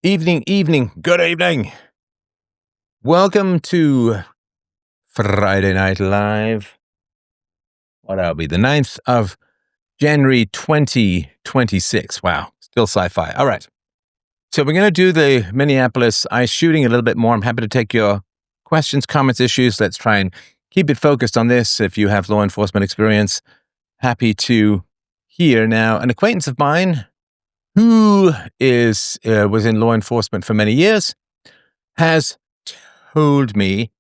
Evening, good evening. Welcome to Friday Night Live. What are we? The 9th of January, 2026. Wow, still sci-fi. All right. So we're going to do the Minneapolis ICE shooting a little bit more. I'm happy to take your questions, comments, issues. Let's try and keep it focused on this. If you have law enforcement experience, happy to hear. Now, an acquaintance of mine who was in law enforcement for many years, has told me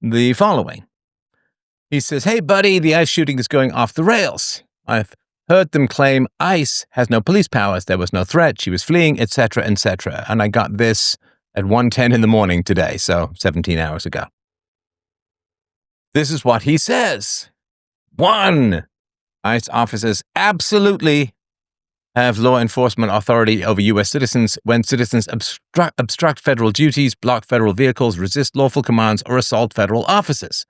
the following. He says, "Hey, buddy, the ICE shooting is going off the rails. I've heard them claim ICE has no police powers. There was no threat. She was fleeing, etc., etc. And I got this at 1:10 in the morning today, so 17 hours ago. This is what he says. 1. ICE officers absolutely have law enforcement authority over U.S. citizens when citizens obstruct federal duties, block federal vehicles, resist lawful commands, or assault federal officers.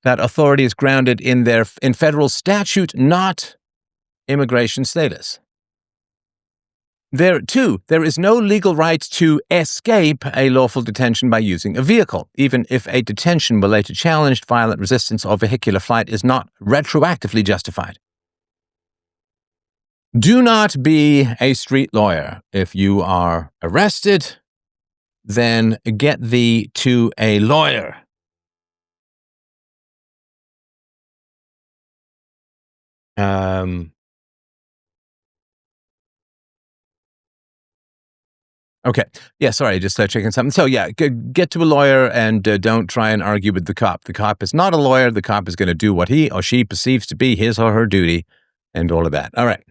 That authority is grounded in federal statute, not immigration status. There is no legal right to escape a lawful detention by using a vehicle, even if a detention will later challenged violent resistance or vehicular flight is not retroactively justified. Do not be a street lawyer. If you are arrested, then get thee to a lawyer. Okay. Yeah, sorry, just checking something. So yeah, get to a lawyer and don't try and argue with the cop. The cop is not a lawyer. The cop is going to do what he or she perceives to be his or her duty and all of that. All right.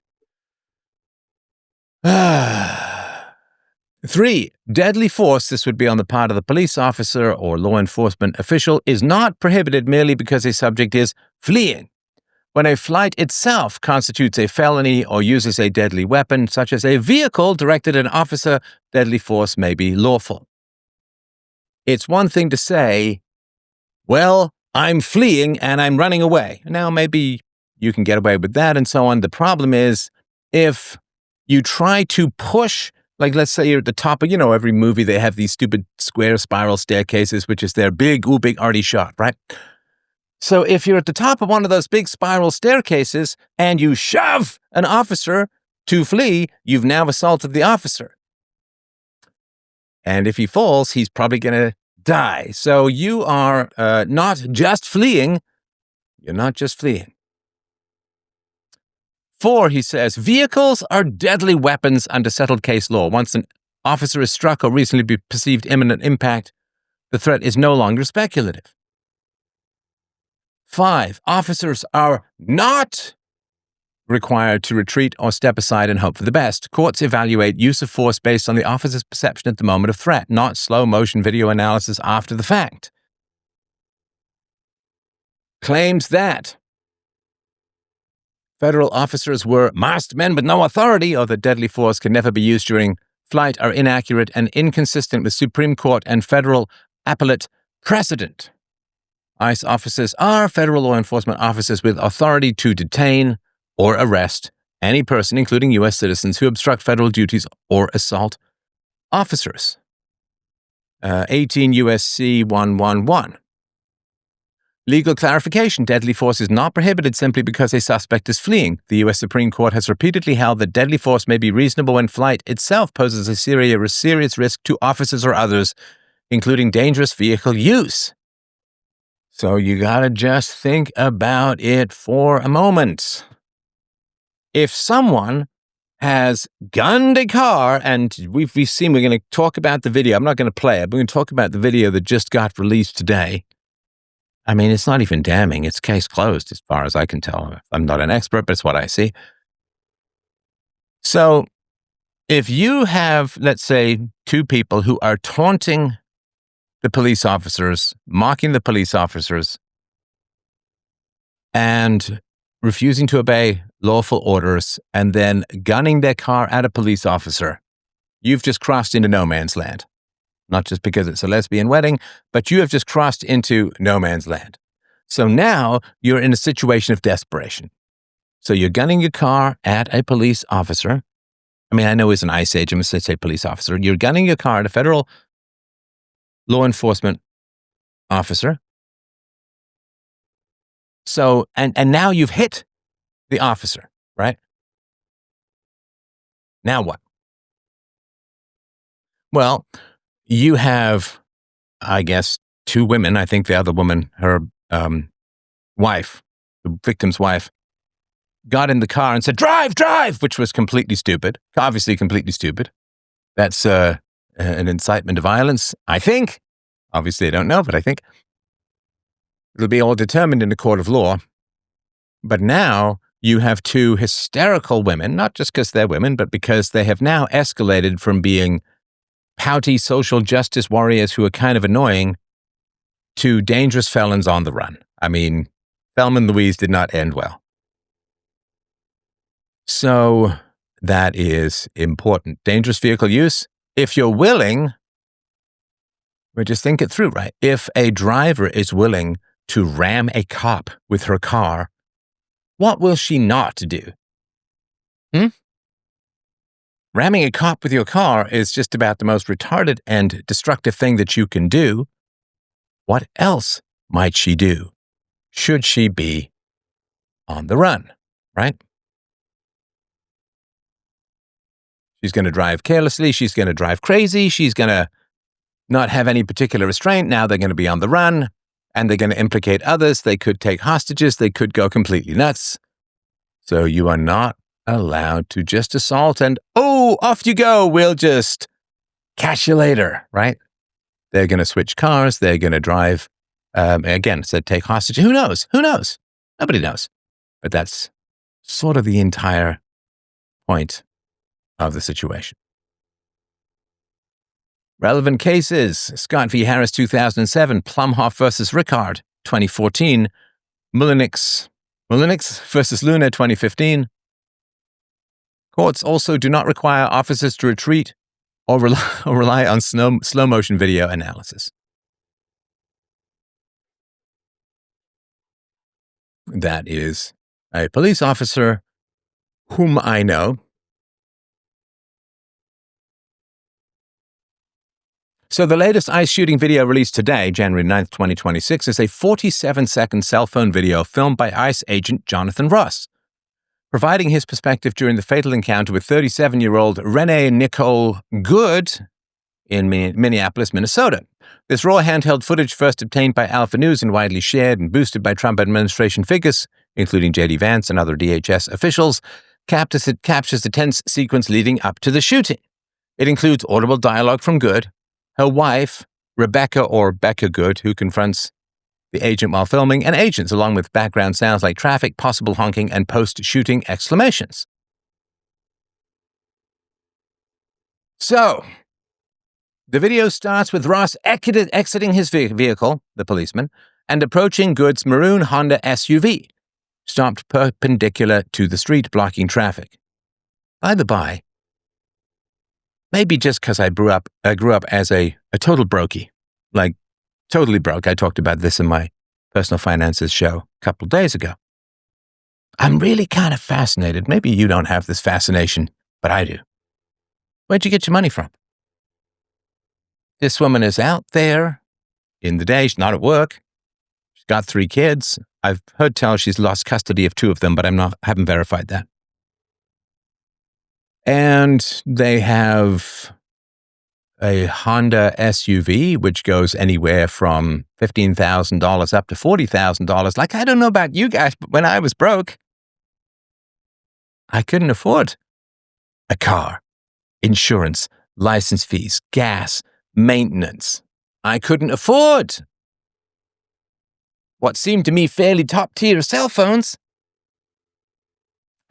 3. Deadly force, this would be on the part of the police officer or law enforcement official, is not prohibited merely because a subject is fleeing. When a flight itself constitutes a felony or uses a deadly weapon, such as a vehicle directed at an officer, deadly force may be lawful. It's one thing to say, well, I'm fleeing and I'm running away. Now, maybe you can get away with that and so on. The problem is if you try to push, like let's say you're at the top of, every movie they have these stupid square spiral staircases, which is their big arty shot, right? So if you're at the top of one of those big spiral staircases and you shove an officer to flee, you've now assaulted the officer. And if he falls, he's probably going to die. So you are not just fleeing. You're not just fleeing. 4, he says, vehicles are deadly weapons under settled case law. Once an officer is struck or reasonably perceived imminent impact, the threat is no longer speculative. 5, officers are not required to retreat or step aside and hope for the best. Courts evaluate use of force based on the officer's perception at the moment of threat, not slow motion video analysis after the fact. Claims that federal officers were masked men with no authority or that deadly force can never be used during flight are inaccurate and inconsistent with Supreme Court and federal appellate precedent. ICE officers are federal law enforcement officers with authority to detain or arrest any person, including U.S. citizens, who obstruct federal duties or assault officers. 18 U.S.C. 111. Legal clarification. Deadly force is not prohibited simply because a suspect is fleeing. The U.S. Supreme Court has repeatedly held that deadly force may be reasonable when flight itself poses a serious risk to officers or others, including dangerous vehicle use. So you gotta just think about it for a moment. If someone has gunned a car, and we're going to talk about the video. I'm not going to play it, but we're going to talk about the video that just got released today. I mean, it's not even damning. It's case closed as far as I can tell. I'm not an expert, but it's what I see. So if you have, let's say, 2 people who are taunting the police officers, mocking the police officers, and refusing to obey lawful orders, and then gunning their car at a police officer, you've just crossed into no man's land. Not just because it's a lesbian wedding, but you have just crossed into no man's land. So now you're in a situation of desperation. So you're gunning your car at a police officer. I mean, I know he's an ICE agent, let's say police officer. You're gunning your car at a federal law enforcement officer. So, and now you've hit the officer, right? Now what? Well, you have, I guess, two women. I think the other woman, her wife, the victim's wife, got in the car and said, drive, drive, which was completely stupid, obviously completely stupid. That's an incitement to violence, I think. Obviously, I don't know, but I think it'll be all determined in the court of law. But now you have two hysterical women, not just because they're women, but because they have now escalated from being pouty social justice warriors who are kind of annoying to dangerous felons on the run. I mean, Thelma and Louise did not end well. So that is important. Dangerous vehicle use, if you're willing, but just think it through, right? If a driver is willing to ram a cop with her car, what will she not do? Ramming a cop with your car is just about the most retarded and destructive thing that you can do. What else might she do? Should she be on the run, right? She's going to drive carelessly. She's going to drive crazy. She's going to not have any particular restraint. Now they're going to be on the run, and they're going to implicate others. They could take hostages. They could go completely nuts. So you are not allowed to just assault and, oh, off you go. We'll just catch you later, right? They're going to switch cars. They're going to drive, again, said take hostage. Who knows? Who knows? Nobody knows. But that's sort of the entire point of the situation. Relevant cases: Scott v. Harris, 2007, Plumhoff versus Rickard, 2014, Molyneux versus Luna, 2015. Courts also do not require officers to retreat or rely on slow motion video analysis. That is a police officer whom I know. So the latest ICE shooting video released today, January 9th, 2026, is a 47-second cell phone video filmed by ICE agent Jonathan Ross, providing his perspective during the fatal encounter with 37-year-old Renee Nicole Good in Minneapolis, Minnesota. This raw handheld footage, first obtained by Alpha News and widely shared and boosted by Trump administration figures, including J.D. Vance and other DHS officials, captures the tense sequence leading up to the shooting. It includes audible dialogue from Good, her wife, Rebecca or Becca Good, who confronts the agent while filming, and agents, along with background sounds like traffic, possible honking, and post-shooting exclamations. So, the video starts with Ross exiting his vehicle, the policeman, and approaching Good's maroon Honda SUV, stopped perpendicular to the street, blocking traffic. By the by, maybe just because I grew up as a total brokey, like totally broke. I talked about this in my personal finances show a couple of days ago. I'm really kind of fascinated. Maybe you don't have this fascination, but I do. Where'd you get your money from? This woman is out there in the day. She's not at work. She's got 3 kids. I've heard tell she's lost custody of 2 of them, but I haven't verified that. And they have a Honda SUV, which goes anywhere from $15,000 up to $40,000. Like, I don't know about you guys, but when I was broke, I couldn't afford a car, insurance, license fees, gas, maintenance. I couldn't afford what seemed to me fairly top-tier cell phones.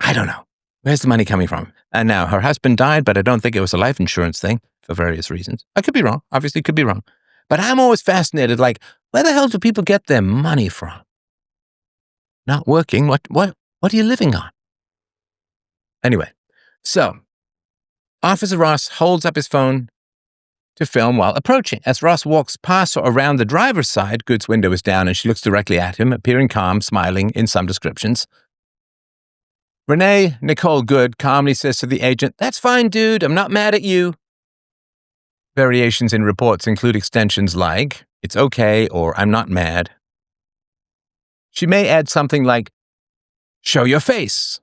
I don't know. Where's the money coming from? And now her husband died, but I don't think it was a life insurance thing for various reasons. I could be wrong. Obviously could be wrong. But I'm always fascinated, like, where the hell do people get their money from? Not working. What are you living on? Anyway, so Officer Ross holds up his phone to film while approaching. As Ross walks past or around the driver's side, Good's window is down and she looks directly at him, appearing calm, smiling in some descriptions. Renee Nicole Good calmly says to the agent, "That's fine, dude. I'm not mad at you." Variations in reports include extensions like, "It's okay," or "I'm not mad." She may add something like, "Show your face,"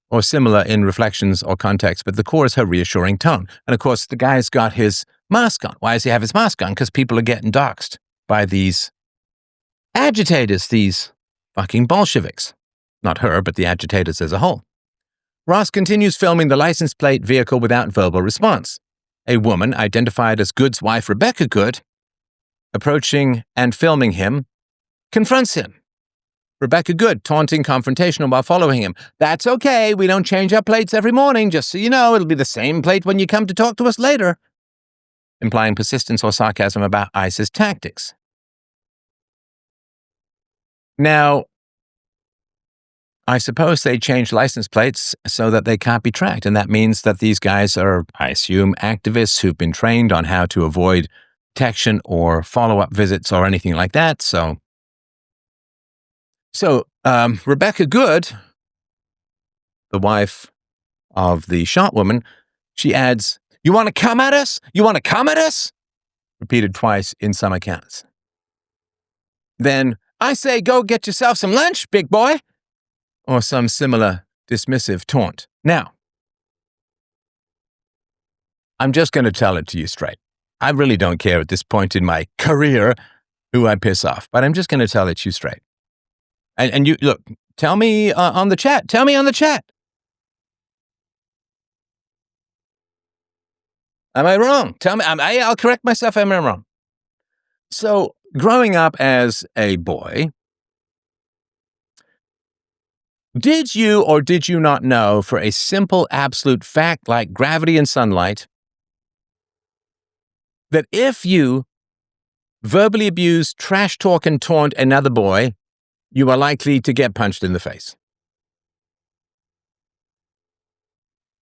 or similar in reflections or context, but the core is her reassuring tone. And of course, the guy's got his mask on. Why does he have his mask on? Because people are getting doxxed by these agitators, these fucking Bolsheviks. Not her, but the agitators as a whole. Ross continues filming the license plate vehicle without verbal response. A woman, identified as Good's wife Rebecca Good, approaching and filming him, confronts him. Rebecca Good, taunting, confrontational while following him. "That's okay, we don't change our plates every morning, just so you know, it'll be the same plate when you come to talk to us later," implying persistence or sarcasm about ICE's tactics. Now, I suppose they change license plates so that they can't be tracked, and that means that these guys are, I assume, activists who've been trained on how to avoid detection or follow-up visits or anything like that. So Rebecca Good, the wife of the shot woman, she adds, "You want to come at us? You want to come at us?" repeated twice in some accounts. Then, "I say go get yourself some lunch, big boy," or some similar dismissive taunt. Now, I'm just going to tell it to you straight. I really don't care at this point in my career who I piss off, but I'm just going to tell it to you straight. And you, look, tell me on the chat. Tell me on the chat. Am I wrong? Tell me. I'll correct myself if I'm wrong. So, growing up as a boy, did you or did you not know, for a simple absolute fact like gravity and sunlight, that if you verbally abuse, trash talk, and taunt another boy, you are likely to get punched in the face?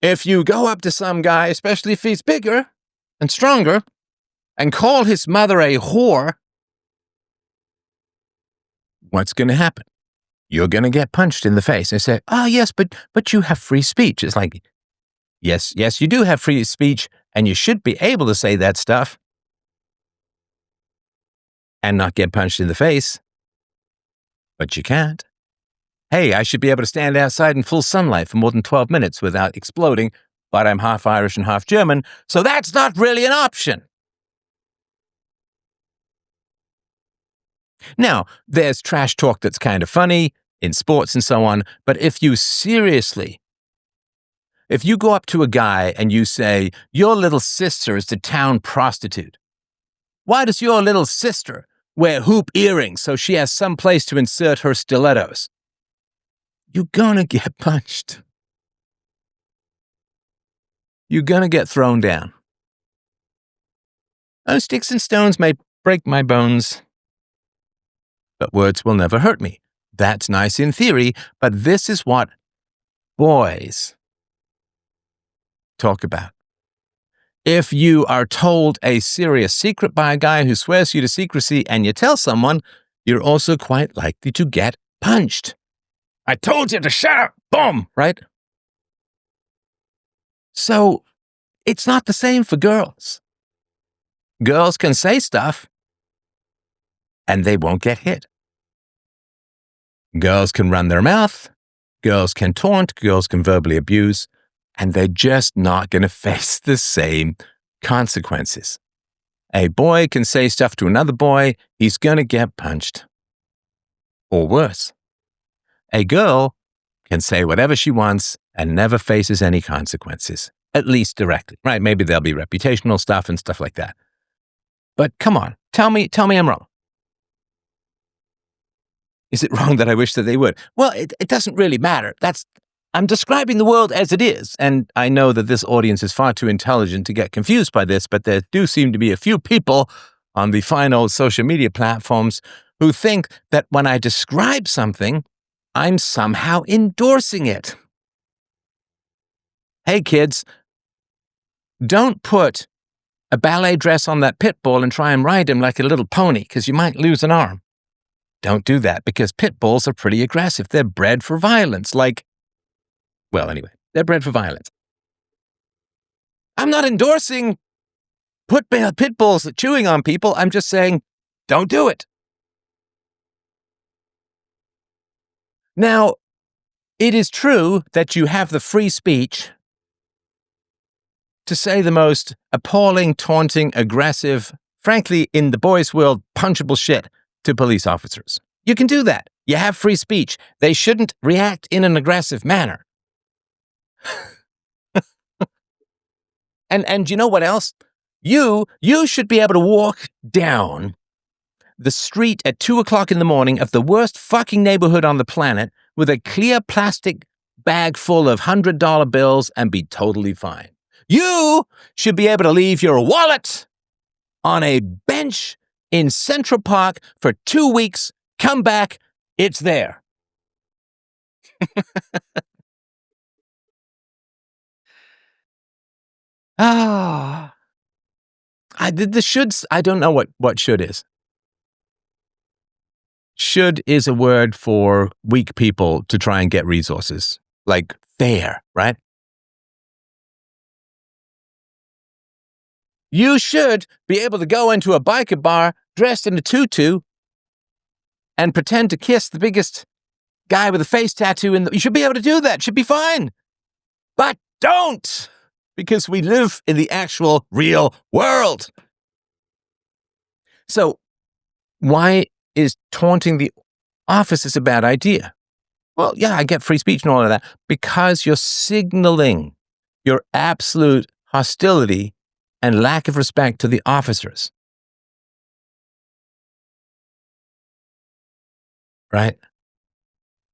If you go up to some guy, especially if he's bigger and stronger, and call his mother a whore, what's going to happen? You're going to get punched in the face. They say, "Oh, yes, but you have free speech." It's like, yes, you do have free speech, and you should be able to say that stuff and not get punched in the face, but you can't. Hey, I should be able to stand outside in full sunlight for more than 12 minutes without exploding, but I'm half Irish and half German, so that's not really an option. Now, there's trash talk that's kind of funny in sports and so on, but if you go up to a guy and you say, "Your little sister is the town prostitute. Why does your little sister wear hoop earrings so she has some place to insert her stilettos?" You're gonna get punched. You're gonna get thrown down. "Oh, sticks and stones may break my bones, but words will never hurt me." That's nice in theory, but this is what boys talk about. If you are told a serious secret by a guy who swears you to secrecy and you tell someone, you're also quite likely to get punched. "I told you to shut up!" Boom! Right? So, it's not the same for girls. Girls can say stuff, and they won't get hit. Girls can run their mouth, girls can taunt, girls can verbally abuse, and they're just not going to face the same consequences. A boy can say stuff to another boy, he's going to get punched. Or worse. A girl can say whatever she wants and never faces any consequences, at least directly, right? Maybe there'll be reputational stuff and stuff like that. But come on, tell me I'm wrong. Is it wrong that I wish that they would? Well, it doesn't really matter. I'm describing the world as it is, and I know that this audience is far too intelligent to get confused by this, but there do seem to be a few people on the fine old social media platforms who think that when I describe something, I'm somehow endorsing it. Hey, kids, don't put a ballet dress on that pit bull and try and ride him like a little pony, because you might lose an arm. Don't do that, because pit bulls are pretty aggressive. They're bred for violence, like Well, anyway, they're bred for violence. I'm not endorsing pit bulls chewing on people. I'm just saying, don't do it. Now, it is true that you have the free speech to say the most appalling, taunting, aggressive, frankly, in the boys' world, punchable shit to police officers. You can do that. You have free speech. They shouldn't react in an aggressive manner. And you know what else? You should be able to walk down the street at 2:00 in the morning of the worst fucking neighborhood on the planet with a clear plastic bag full of $100 bills and be totally fine. You should be able to leave your wallet on a bench in Central Park for 2 weeks, come back, it's there. I did the shoulds. I don't know what should is. Should is a word for weak people to try and get resources. Like fair, right? You should be able to go into a biker bar dressed in a tutu and pretend to kiss the biggest guy with a face tattoo. You should be able to do that. Should be fine. But don't, because we live in the actual real world. So why is taunting the officers a bad idea? Well, yeah, I get free speech and all of that, because you're signaling your absolute hostility and lack of respect to the officers. Right?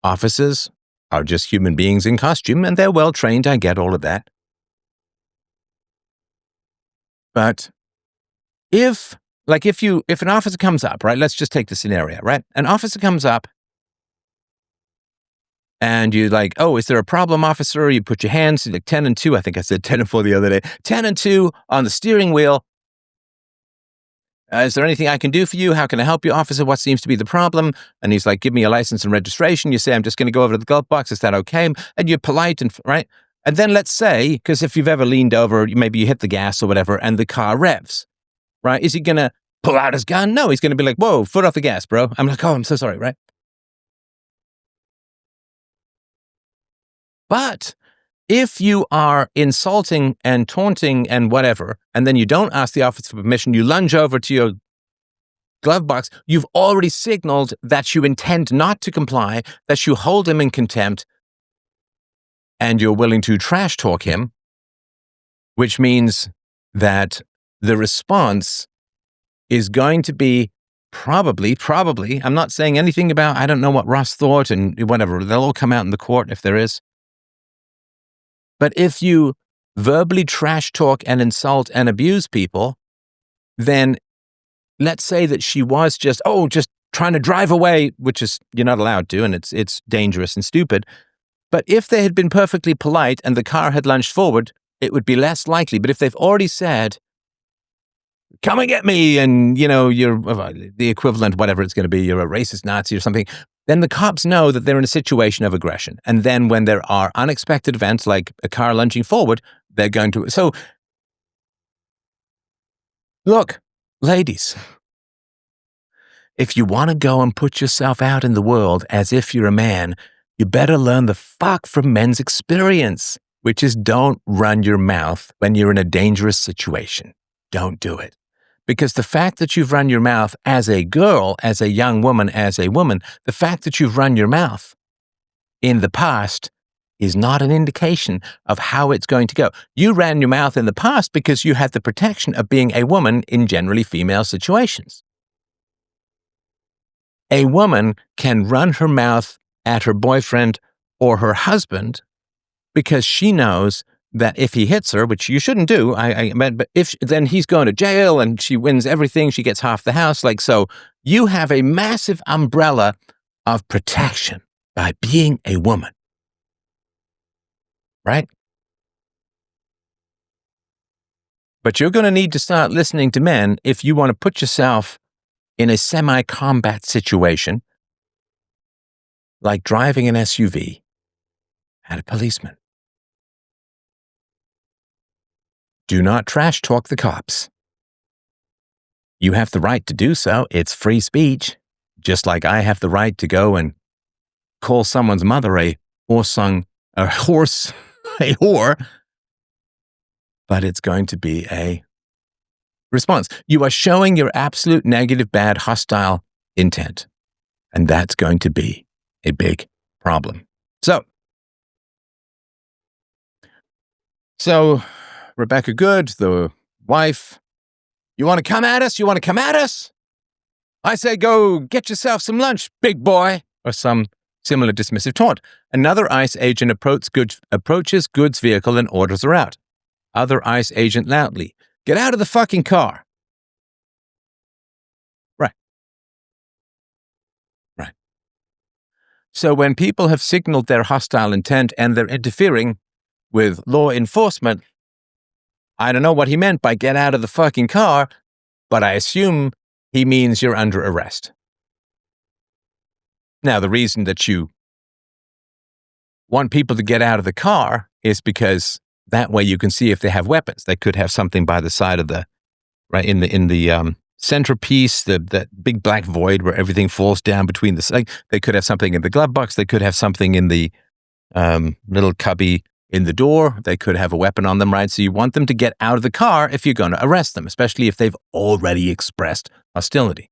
Officers are just human beings in costume, and they're well trained. I get all of that. But if an officer comes up, right? Let's just take the scenario, right? An officer comes up and you're like, oh, is there a problem, officer? You put your hands like 10 and 2. I think I said 10 and 4 the other day. 10 and 2 on the steering wheel. Is there anything I can do for you? How can I help you, officer? What seems to be the problem? And he's like, give me a license and registration. You say, I'm just going to go over to the glove box. Is that okay? And you're polite and right. And then let's say, because if you've ever leaned over, maybe you hit the gas or whatever, and the car revs, right? Is he going to pull out his gun? No, he's going to be like, whoa, foot off the gas, bro. I'm like, oh, I'm so sorry, right? But if you are insulting and taunting and whatever, and then you don't ask the officer for permission, you lunge over to your glove box, you've already signaled that you intend not to comply, that you hold him in contempt, and you're willing to trash talk him, which means that the response is going to be probably, I'm not saying anything about, I don't know what Ross thought and whatever, they'll all come out in the court if there is. But if you verbally trash talk and insult and abuse people, then let's say that she was just trying to drive away, which is, you're not allowed to, and it's dangerous and stupid. But if they had been perfectly polite and the car had lunged forward, it would be less likely. But if they've already said, come and get me, and, you're the equivalent, whatever it's going to be, you're a racist Nazi or something, then the cops know that they're in a situation of aggression. And then when there are unexpected events like a car lunging forward, they're going to... So, look, ladies, if you want to go and put yourself out in the world as if you're a man, you better learn the fuck from men's experience, which is don't run your mouth when you're in a dangerous situation. Don't do it. Because the fact that you've run your mouth as a girl, as a young woman, the fact that you've run your mouth in the past is not an indication of how it's going to go. You ran your mouth in the past because you had the protection of being a woman in generally female situations. A woman can run her mouth at her boyfriend or her husband because she knows that if he hits her, which you shouldn't do, but then he's going to jail and she wins everything, she gets half the house. So you have a massive umbrella of protection by being a woman. Right? But you're going to need to start listening to men if you want to put yourself in a semi-combat situation, like driving an SUV at a policeman. Do not trash talk the cops. You have the right to do so. It's free speech. Just like I have the right to go and call someone's mother a whore. But it's going to be a response. You are showing your absolute negative, bad, hostile intent. And that's going to be a big problem. So Rebecca Good, the wife, you want to come at us? You want to come at us? I say go get yourself some lunch, big boy, or some similar dismissive taunt. Another ICE agent approaches Good's vehicle and orders her out. Other ICE agent loudly, get out of the fucking car. Right. So when people have signaled their hostile intent and they're interfering with law enforcement, I don't know what he meant by get out of the fucking car, but I assume he means you're under arrest. Now, the reason that you want people to get out of the car is because that way you can see if they have weapons. They could have something by the side of the, right, in the centerpiece, that big black void where everything falls down between the, like, they could have something in the glove box. They could have something in the little cubby in the door. They could have a weapon on them, right? So you want them to get out of the car if you're going to arrest them, especially if they've already expressed hostility.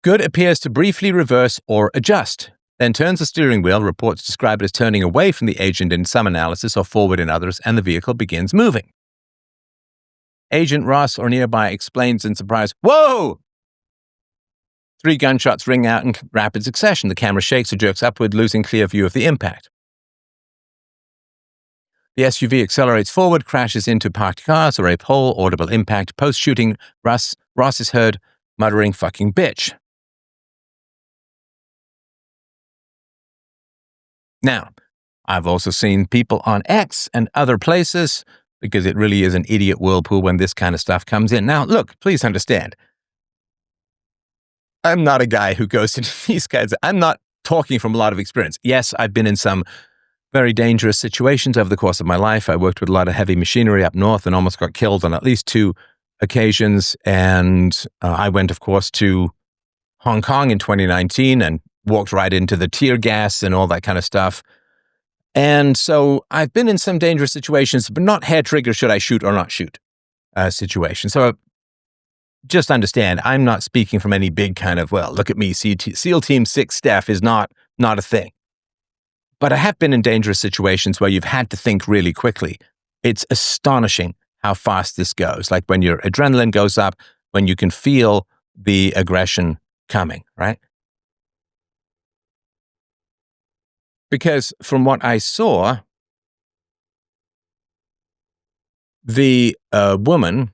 Good appears to briefly reverse or adjust, then turns the steering wheel. Reports describe it as turning away from the agent in some analysis or forward in others, and the vehicle begins moving. Agent Ross or nearby explains in surprise, "Whoa!" 3 gunshots ring out in rapid succession. The camera shakes or jerks upward, losing clear view of the impact. The SUV accelerates forward, crashes into parked cars or a pole, audible impact. Post-shooting, Ross is heard muttering, "Fucking bitch." Now, I've also seen people on X and other places, because it really is an idiot whirlpool when this kind of stuff comes in. Now, look, please understand, I'm not a guy who goes into these kinds of, I'm not talking from a lot of experience. Yes, I've been in some very dangerous situations over the course of my life. I worked with a lot of heavy machinery up north and almost got killed on at least 2 occasions. And I went, of course, to Hong Kong in 2019 and walked right into the tear gas and all that kind of stuff. And so I've been in some dangerous situations, but not hair trigger, should I shoot or not shoot situation. So just understand, I'm not speaking from any big kind of, well, look at me, SEAL Team 6 staff is not a thing. But I have been in dangerous situations where you've had to think really quickly. It's astonishing how fast this goes. Like when your adrenaline goes up, when you can feel the aggression coming, right? Because from what I saw, the woman,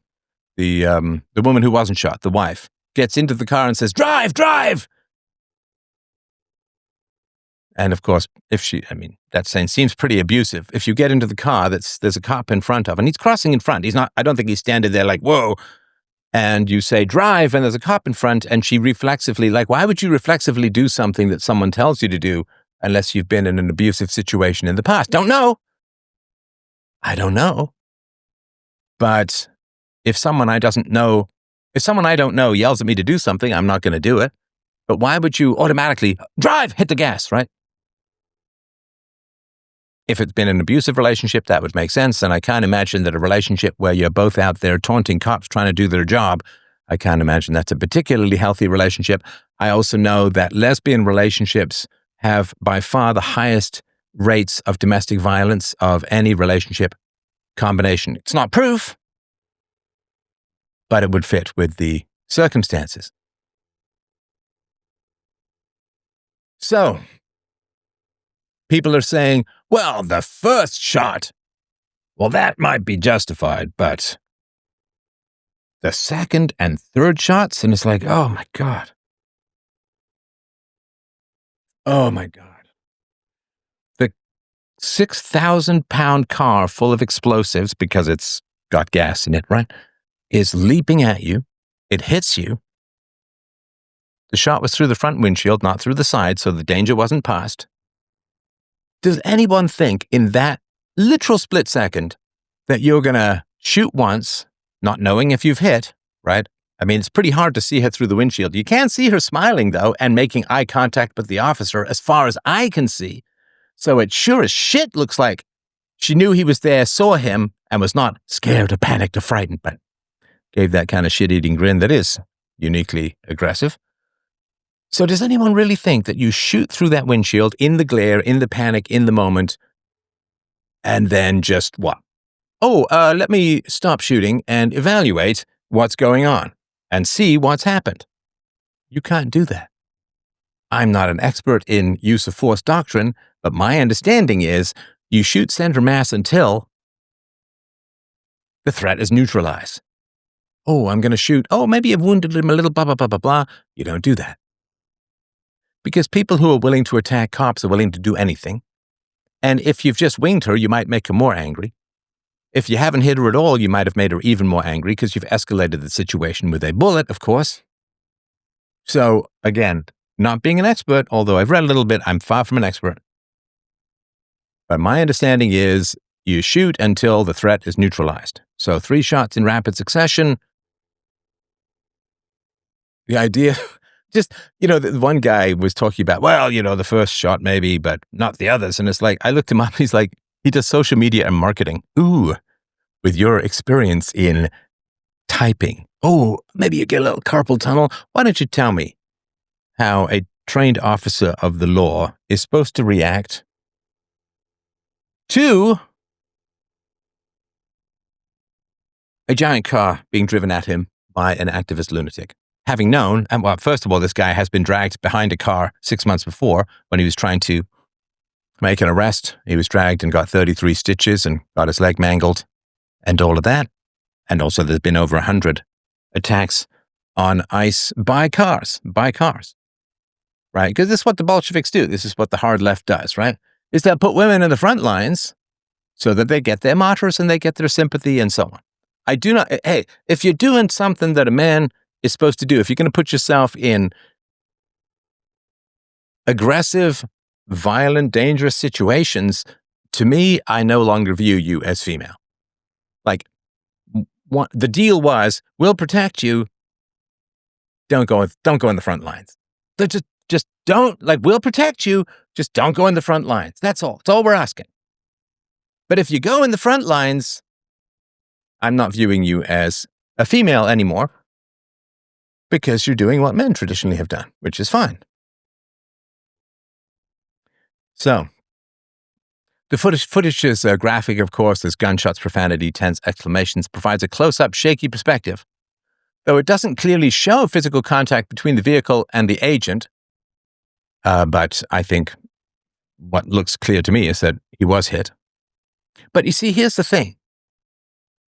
the woman who wasn't shot, the wife, gets into the car and says, "Drive, drive!" And of course, that saying seems pretty abusive. If you get into the car, there's a cop in front of, and he's crossing in front. I don't think he's standing there like, whoa. And you say, drive, and there's a cop in front, and she reflexively, like, why would you reflexively do something that someone tells you to do unless you've been in an abusive situation in the past? Don't know. I don't know. But if someone I don't know yells at me to do something, I'm not going to do it. But why would you automatically drive, hit the gas, right? If it's been an abusive relationship, that would make sense. And I can't imagine that a relationship where you're both out there taunting cops trying to do their job, I can't imagine that's a particularly healthy relationship. I also know that lesbian relationships have by far the highest rates of domestic violence of any relationship combination. It's not proof, but it would fit with the circumstances. So, people are saying, well, the first shot, well, that might be justified, but the second and third shots, and it's like, oh my God. Oh my God. The 6,000-pound car full of explosives, because it's got gas in it, right, is leaping at you. It hits you. The shot was through the front windshield, not through the side, so the danger wasn't past. Does anyone think in that literal split second that you're going to shoot once, not knowing if you've hit, right? I mean, it's pretty hard to see her through the windshield. You can see her smiling, though, and making eye contact with the officer as far as I can see. So it sure as shit looks like she knew he was there, saw him, and was not scared or panicked or frightened, but gave that kind of shit-eating grin that is uniquely aggressive. So does anyone really think that you shoot through that windshield in the glare, in the panic, in the moment, and then just what? Let me stop shooting and evaluate what's going on and see what's happened. You can't do that. I'm not an expert in use of force doctrine, but my understanding is you shoot center mass until the threat is neutralized. I'm going to shoot. Maybe I've wounded him a little, blah, blah, blah, blah, blah. You don't do that. Because people who are willing to attack cops are willing to do anything. And if you've just winged her, you might make her more angry. If you haven't hit her at all, you might have made her even more angry because you've escalated the situation with a bullet, of course. So, again, not being an expert, although I've read a little bit, I'm far from an expert. But my understanding is you shoot until the threat is neutralized. So 3 shots in rapid succession. The idea, just, the one guy was talking about, the first shot maybe, but not the others. And it's like, I looked him up, he's like, he does social media and marketing. Ooh, with your experience in typing. Maybe you get a little carpal tunnel. Why don't you tell me how a trained officer of the law is supposed to react to a giant car being driven at him by an activist lunatic? Having known, first of all, this guy has been dragged behind a car 6 months before when he was trying to make an arrest. He was dragged and got 33 stitches and got his leg mangled and all of that. And also there's been over 100 attacks on ICE by cars, right? Because this is what the Bolsheviks do. This is what the hard left does, right? Is they'll put women in the front lines so that they get their martyrs and they get their sympathy and so on. If you're doing something that a man is supposed to do, if you're going to put yourself in aggressive, violent, dangerous situations, to me, I no longer view you as female. Like, the deal was, we'll protect you. Don't go in the front lines. Just don't, we'll protect you. Just don't go in the front lines. That's all. That's all we're asking. But if you go in the front lines, I'm not viewing you as a female anymore because you're doing what men traditionally have done, which is fine. So, the footage is graphic, of course. There's gunshots, profanity, tense exclamations, provides a close-up, shaky perspective. Though it doesn't clearly show physical contact between the vehicle and the agent, but I think what looks clear to me is that he was hit. But you see, here's the thing.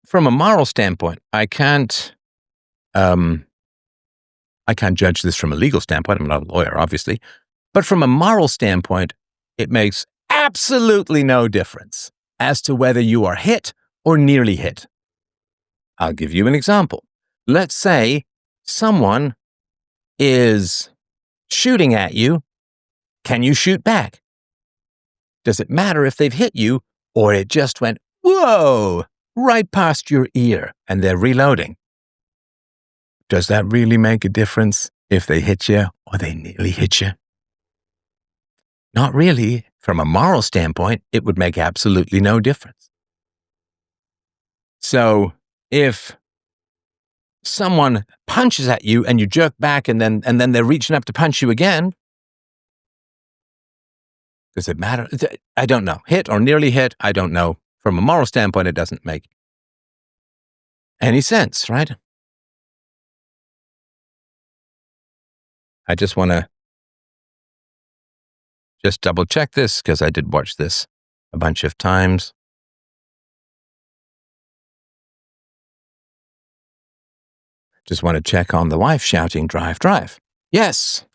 From a moral standpoint, I can't judge this from a legal standpoint. I'm not a lawyer, obviously. But from a moral standpoint, it makes absolutely no difference as to whether you are hit or nearly hit. I'll give you an example. Let's say someone is shooting at you. Can you shoot back? Does it matter if they've hit you or it just went, whoa, right past your ear and they're reloading? Does that really make a difference if they hit you or they nearly hit you? Not really. From a moral standpoint, it would make absolutely no difference. So if someone punches at you and you jerk back and then they're reaching up to punch you again, does it matter? I don't know. Hit or nearly hit, I don't know. From a moral standpoint, it doesn't make any sense, right? I just want to double check this because I did watch this a bunch of times. Just want to check on the wife shouting, drive, drive. Yes,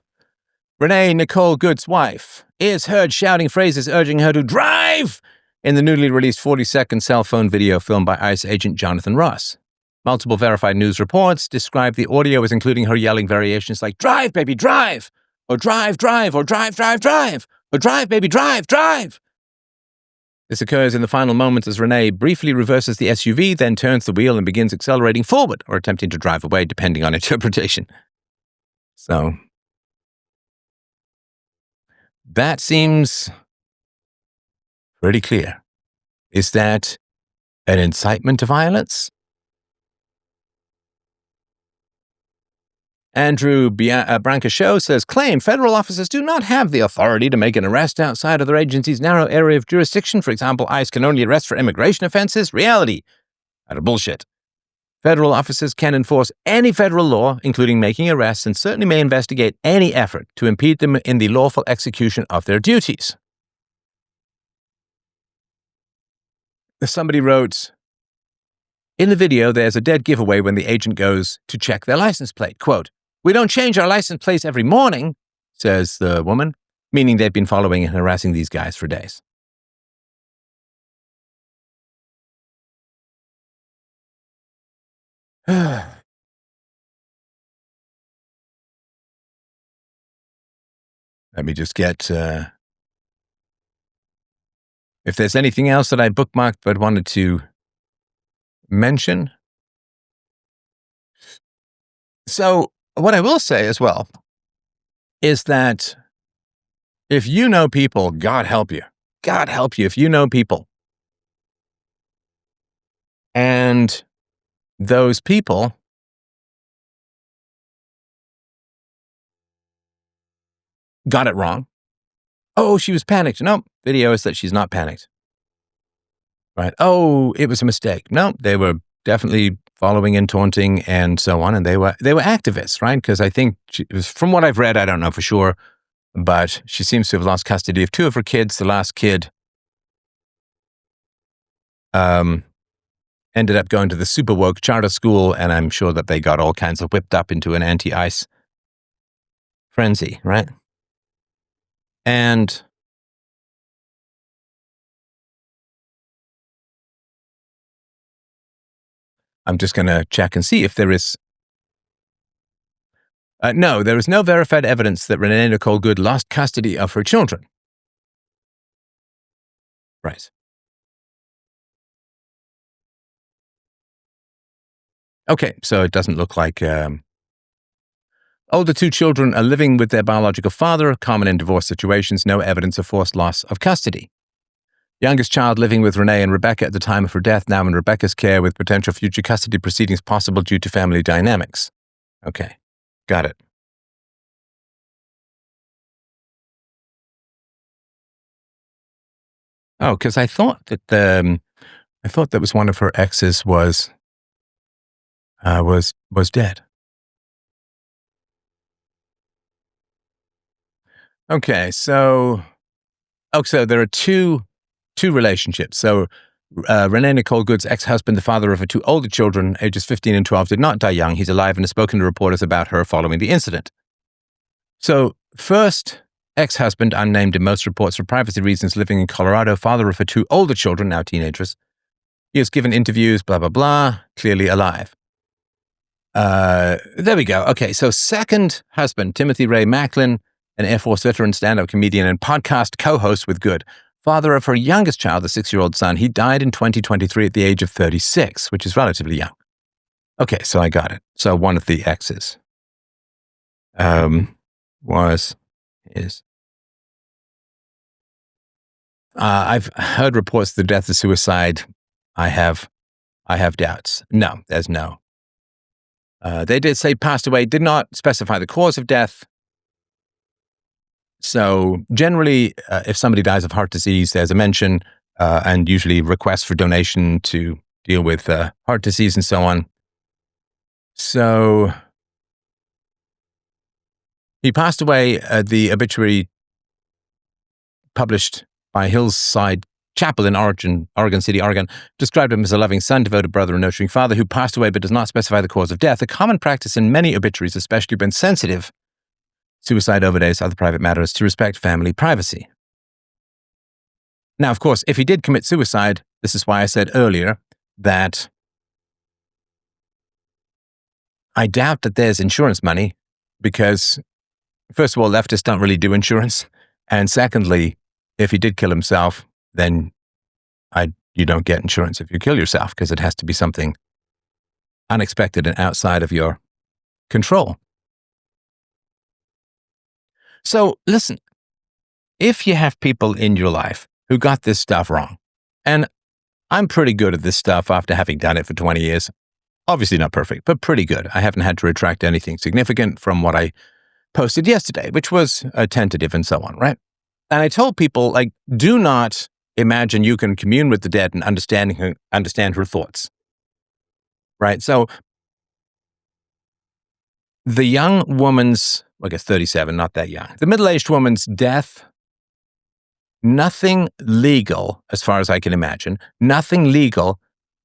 Renee Nicole Good's wife is heard shouting phrases urging her to drive in the newly released 40-second cell phone video filmed by ICE agent Jonathan Ross. Multiple verified news reports describe the audio as including her yelling variations like, drive, baby, drive, or drive, drive, or drive, drive, drive, or drive, baby, drive, drive. This occurs in the final moments as Renee briefly reverses the SUV, then turns the wheel and begins accelerating forward or attempting to drive away, depending on interpretation. So, that seems pretty clear. Is that an incitement to violence? Andrew Branca-Show says, claim federal officers do not have the authority to make an arrest outside of their agency's narrow area of jurisdiction. For example, ICE can only arrest for immigration offenses. Reality. Out of bullshit. Federal officers can enforce any federal law, including making arrests, and certainly may investigate any effort to impede them in the lawful execution of their duties. Somebody wrote, in the video, there's a dead giveaway when the agent goes to check their license plate. Quote, we don't change our license plates every morning, says the woman, meaning they've been following and harassing these guys for days. Let me just get, if there's anything else that I bookmarked but wanted to mention. So what I will say as well is that if you know people, God help you if you know people, and those people got it wrong. Oh, she was panicked. No, video is that she's not panicked. Right. Oh, it was a mistake. No, they were definitely following and taunting and so on, and they were activists, right? Because I think, from what I've read, I don't know for sure, but she seems to have lost custody of 2 of her kids. The last kid ended up going to the super woke charter school, and I'm sure that they got all kinds of whipped up into an anti-ICE frenzy, right? And I'm just going to check and see if there is. No, there is no verified evidence that Renee Nicole Good lost custody of her children. Right. Okay, so it doesn't look like. Older 2 children are living with their biological father, common in divorce situations, no evidence of forced loss of custody. Youngest child living with Renee and Rebecca at the time of her death, now in Rebecca's care with potential future custody proceedings possible due to family dynamics. Okay, got it. Oh, because I thought that was one of her exes was dead. Okay, so there are two relationships. So Renee Nicole Good's ex-husband, the father of her 2 older children, ages 15 and 12, did not die young. He's alive and has spoken to reporters about her following the incident. So first ex-husband, unnamed in most reports for privacy reasons, living in Colorado, father of her 2 older children, now teenagers. He has given interviews, blah, blah, blah, clearly alive. There we go. Okay, so second husband, Timothy Ray Macklin, an Air Force veteran, stand-up comedian, and podcast co-host with Good. Father of her youngest child, the 6-year-old son. He died in 2023 at the age of 36, which is relatively young. Okay, so I got it. So one of the exes is. I've heard reports of the death of suicide. I have doubts. No, there's no. They did say passed away, did not specify the cause of death. So generally, if somebody dies of heart disease, there's a mention and usually requests for donation to deal with heart disease and so on. So he passed away. The obituary published by Hillside Chapel in Oregon City, Oregon, described him as a loving son, devoted brother, and nurturing father who passed away but does not specify the cause of death. A common practice in many obituaries, especially when sensitive, suicide, overdose, other private matters, to respect family privacy. Now, of course, if he did commit suicide, this is why I said earlier that I doubt that there's insurance money because, first of all, leftists don't really do insurance. And secondly, if he did kill himself, then you don't get insurance if you kill yourself because it has to be something unexpected and outside of your control. So listen, if you have people in your life who got this stuff wrong, and I'm pretty good at this stuff after having done it for 20 years, obviously not perfect, but pretty good. I haven't had to retract anything significant from what I posted yesterday, which was tentative and so on, right? And I told people, like, do not imagine you can commune with the dead and understand her thoughts, right? So the young woman's, I guess 37, not that young, the middle-aged woman's death, nothing legal, as far as I can imagine, nothing legal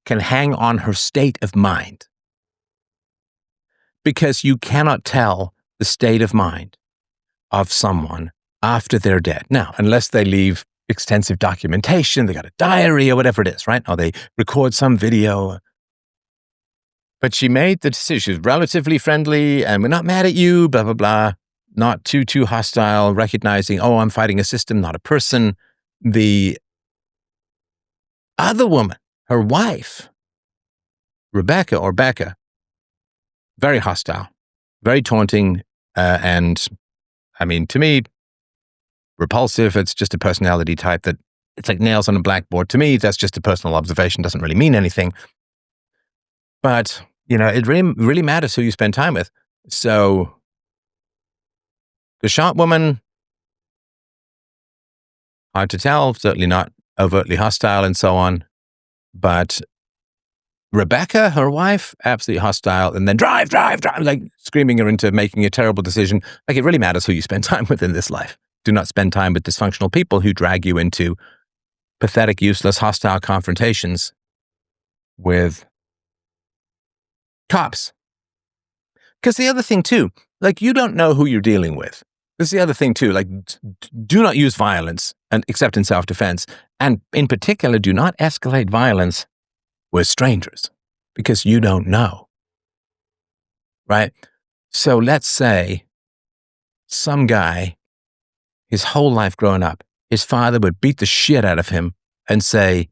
can hang on her state of mind. Because you cannot tell the state of mind of someone after they're dead. Now, unless they leave extensive documentation, they got a diary or whatever it is, right? Or they record some video. But she made the decision. She was relatively friendly, and we're not mad at you, blah, blah, blah. Not too hostile, recognizing, oh, I'm fighting a system, not a person. The other woman, her wife, Rebecca or Becca, very hostile, very taunting, and I mean, to me, repulsive. It's just a personality type that it's like nails on a blackboard. To me, that's just a personal observation, doesn't really mean anything. But, it really matters who you spend time with. So the shot woman, hard to tell, certainly not overtly hostile and so on. But Rebecca, her wife, absolutely hostile, and then drive, like screaming her into making a terrible decision. Like, it really matters who you spend time with in this life. Do not spend time with dysfunctional people who drag you into pathetic, useless, hostile confrontations with cops. Because the other thing too, like, you don't know who you're dealing with. This is the other thing too, like, do not use violence except in self-defense. And in particular, do not escalate violence with strangers because you don't know, right? So let's say some guy, his whole life growing up, his father would beat the shit out of him and say,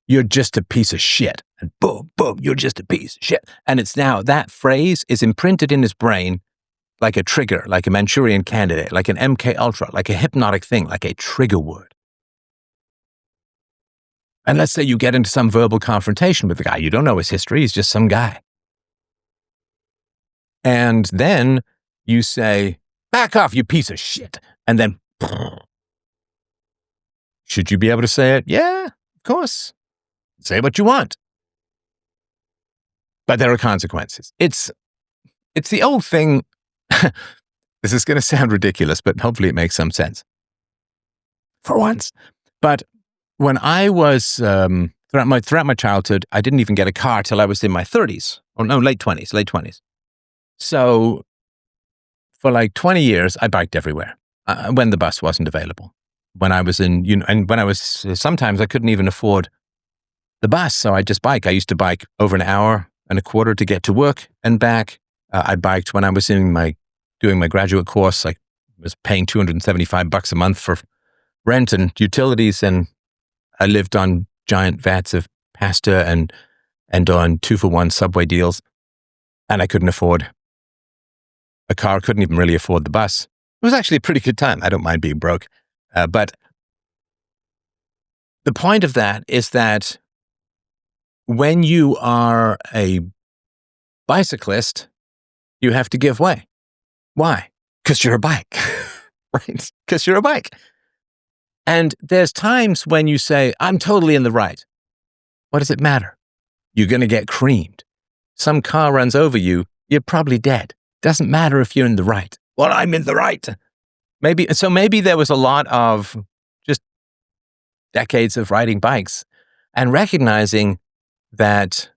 you're just a piece of shit. And boom, boom, you're just a piece of shit. And it's now, that phrase is imprinted in his brain like a trigger, like a Manchurian Candidate, like an MK Ultra, like a hypnotic thing, like a trigger word. And let's say you get into some verbal confrontation with the guy. You don't know his history. He's just some guy. And then you say, back off, you piece of shit. And then, should you be able to say it? Yeah, of course. Say what you want. But there are consequences. It's the old thing. This is going to sound ridiculous, but hopefully it makes some sense. For once. But when I was, throughout my childhood, I didn't even get a car till I was in my 30s. Or no, late 20s. So for like 20 years, I biked everywhere when the bus wasn't available. When I was sometimes I couldn't even afford the bus, so I'd just bike. I used to bike over an hour and a quarter to get to work and back. I biked when I was doing my graduate course. I was paying $275 a month for rent and utilities, and I lived on giant vats of pasta and on 2-for-1 Subway deals, and I couldn't afford a car, couldn't even really afford the bus. It was actually a pretty good time. I don't mind being broke. But the point of that is that when you are a bicyclist, you have to give way. Why? Because you're a bike, right? Because you're a bike. And there's times when you say, I'm totally in the right. What does it matter? You're going to get creamed. Some car runs over you, you're probably dead. Doesn't matter if you're in the right. Well, I'm in the right. Maybe there was a lot of just decades of riding bikes and recognizing that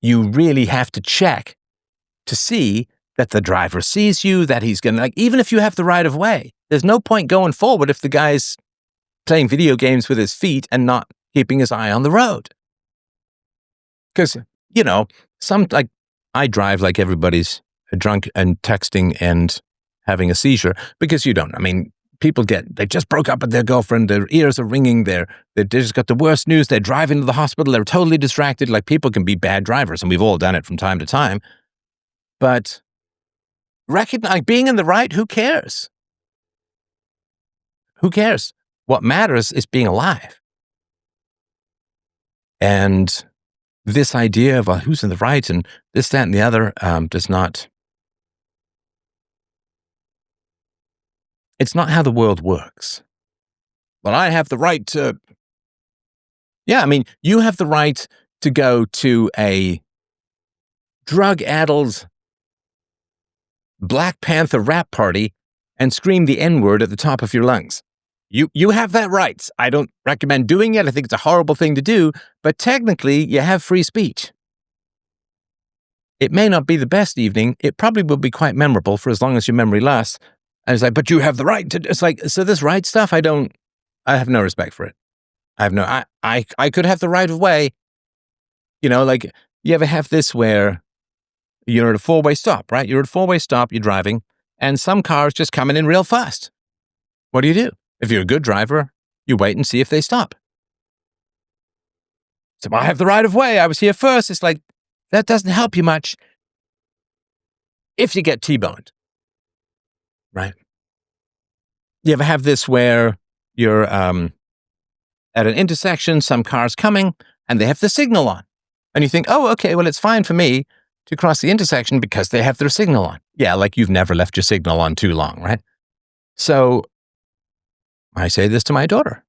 you really have to check to see that the driver sees you, that he's going to, like, even if you have the right of way, there's no point going forward if the guy's playing video games with his feet and not keeping his eye on the road. Because, I drive like everybody's drunk and texting and having a seizure because people they just broke up with their girlfriend, their ears are ringing, they just got the worst news, they're driving to the hospital, they're totally distracted. Like, people can be bad drivers, and we've all done it from time to time. But recognize, being in the right, who cares? Who cares? What matters is being alive. And this idea of who's in the right and this, that, and the other does not. It's not how the world works. Well, I have the right to. Yeah, I mean, you have the right to go to a drug-addled Black Panther rap party and scream the N-word at the top of your lungs. You have that right. I don't recommend doing it. I think it's a horrible thing to do, but technically you have free speech. It may not be the best evening. It probably will be quite memorable for as long as your memory lasts. And it's like, but you have the right to. It's like, so this right stuff, I have no respect for it. I could have the right of way. Like, you ever have this where you're at a four-way stop, right? You're at a four-way stop, you're driving, and some car's just coming in real fast. What do? If you're a good driver, you wait and see if they stop. So I have the right of way. I was here first. It's like, that doesn't help you much if you get T-boned, right? You ever have this where you're at an intersection, some car's coming, and they have the signal on. And you think, oh, okay, well, it's fine for me to cross the intersection because they have their signal on. Yeah, like you've never left your signal on too long, right? So I say this to my daughter.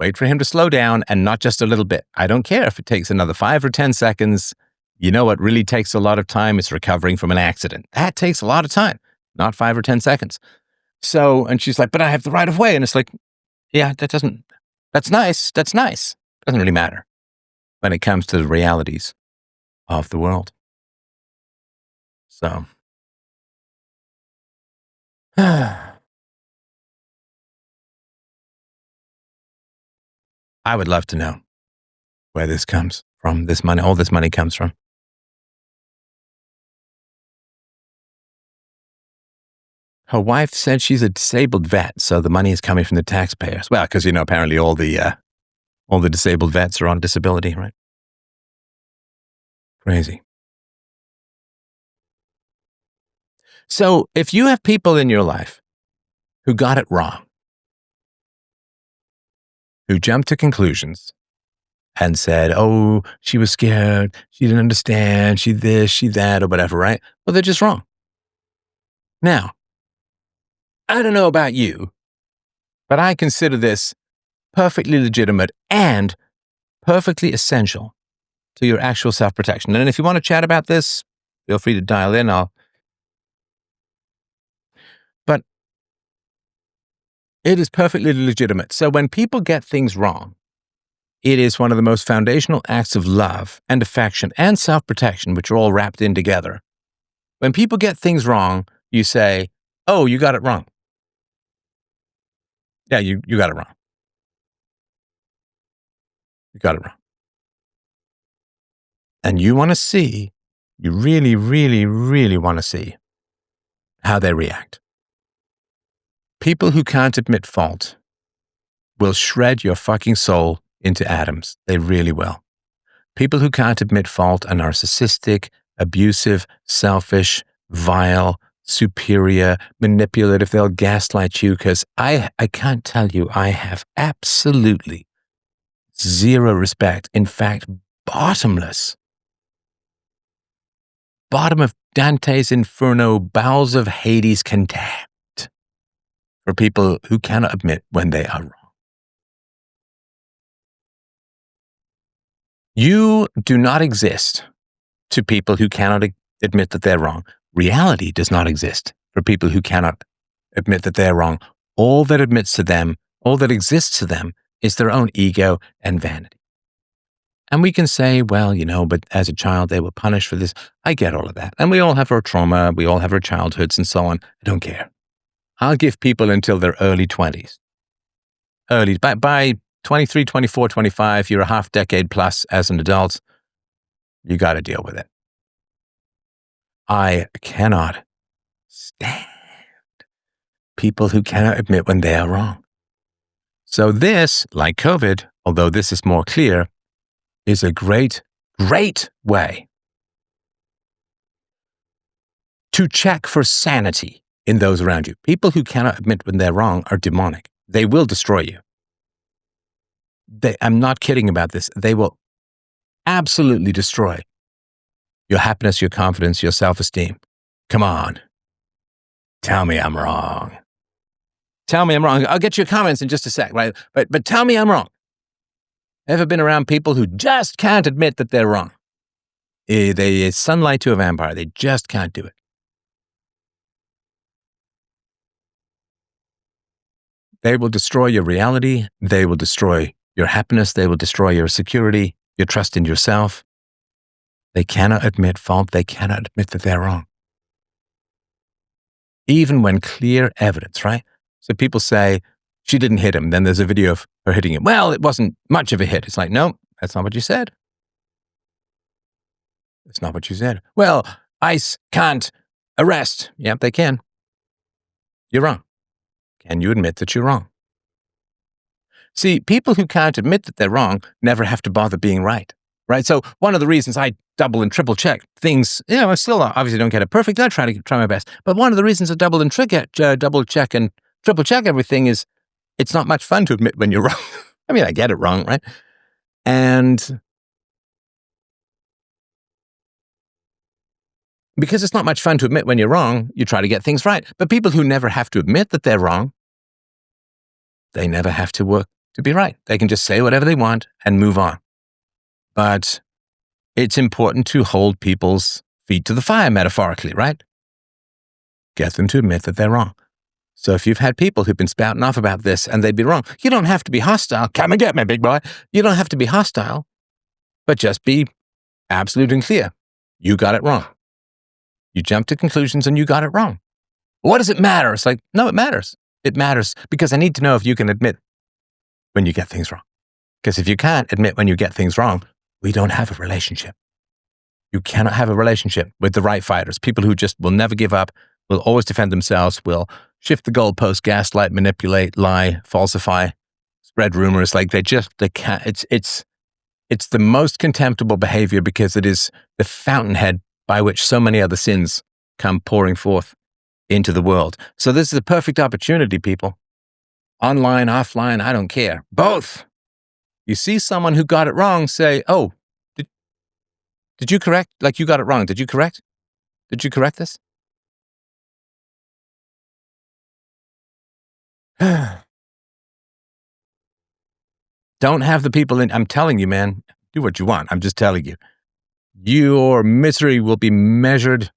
Wait for him to slow down, and not just a little bit. I don't care if it takes another 5 or 10 seconds. You know what really takes a lot of time is recovering from an accident. That takes a lot of time, not 5 or 10 seconds. So, and she's like, but I have the right of way. And it's like, yeah, that's nice. Doesn't really matter when it comes to the realities of the world. So, I would love to know where this comes from, this money, all this money comes from. Her wife said she's a disabled vet, so the money is coming from the taxpayers. Well, because, apparently all the disabled vets are on disability, right? Crazy. So if you have people in your life who got it wrong, who jumped to conclusions and said, oh, she was scared, she didn't understand, she this, she that, or whatever, right? Well, they're just wrong. Now, I don't know about you, but I consider this perfectly legitimate and perfectly essential to your actual self-protection. And if you want to chat about this, feel free to dial in. But it is perfectly legitimate. So when people get things wrong, it is one of the most foundational acts of love and affection and self-protection, which are all wrapped in together. When people get things wrong, you say, oh, you got it wrong. Yeah, you got it wrong. You got it wrong. And you want to see, you really, really, really want to see how they react. People who can't admit fault will shred your fucking soul into atoms. They really will. People who can't admit fault are narcissistic, abusive, selfish, vile, superior, manipulative. They'll gaslight you because I can't tell you, I have absolutely zero respect. In fact, bottomless. Bottom of Dante's Inferno, bowels of Hades contempt for people who cannot admit when they are wrong. You do not exist to people who cannot admit that they're wrong. Reality does not exist for people who cannot admit that they're wrong. All that exists to them is their own ego and vanity. And we can say, well, but as a child, they were punished for this. I get all of that. And we all have our trauma. We all have our childhoods and so on. I don't care. I'll give people until their early 20s. By 23, 24, 25, you're a half decade plus as an adult. You got to deal with it. I cannot stand People who cannot admit when they are wrong. So this, like COVID, although this is more clear, is a great way to check for sanity in those around you. People who cannot admit when they're wrong are demonic. They will destroy you. I'm not kidding about this. They will absolutely destroy your happiness, your confidence, your self-esteem. Come on. Tell me I'm wrong. Tell me I'm wrong. I'll get your comments in just a sec, right? But tell me I'm wrong. Ever been around people who just can't admit that they're wrong? It's sunlight to a vampire. They just can't do it. They will destroy your reality. They will destroy your happiness. They will destroy your security, your trust in yourself. They cannot admit fault. They cannot admit that they're wrong. Even when clear evidence, right? So people say, she didn't hit him. Then there's a video of her hitting him. Well, it wasn't much of a hit. It's like, no, that's not what you said. That's not what you said. Well, ICE can't arrest. Yep, they can. You're wrong. Can you admit that you're wrong? See, people who can't admit that they're wrong never have to bother being right. Right? So one of the reasons I double and triple check things, I still obviously don't get it perfect. I try my best. But one of the reasons I double check and triple check everything is it's not much fun to admit when you're wrong. I mean, I get it wrong, right? And because it's not much fun to admit when you're wrong, you try to get things right. But people who never have to admit that they're wrong, they never have to work to be right. They can just say whatever they want and move on. But it's important to hold people's feet to the fire, metaphorically, right? Get them to admit that they're wrong. So if you've had people who've been spouting off about this and they'd be wrong, you don't have to be hostile. Come and get me, big boy. You don't have to be hostile, but just be absolute and clear. You got it wrong. You jumped to conclusions and you got it wrong. What does it matter? It's like, no, it matters. It matters because I need to know if you can admit when you get things wrong. Because if you can't admit when you get things wrong, we don't have a relationship. You cannot have a relationship with the right fighters, people who just will never give up, will always defend themselves, will shift the goalpost, gaslight, manipulate, lie, falsify, spread rumors. Like they can't. It's the most contemptible behavior because it is the fountainhead by which so many other sins come pouring forth into the world. So this is a perfect opportunity, people. Online, offline, I don't care. Both. You see someone who got it wrong, say, oh, did you correct? Like you got it wrong. Did you correct? Did you correct this? Don't have the people in. I'm telling you, man, do what you want. I'm just telling you. Your misery will be measured,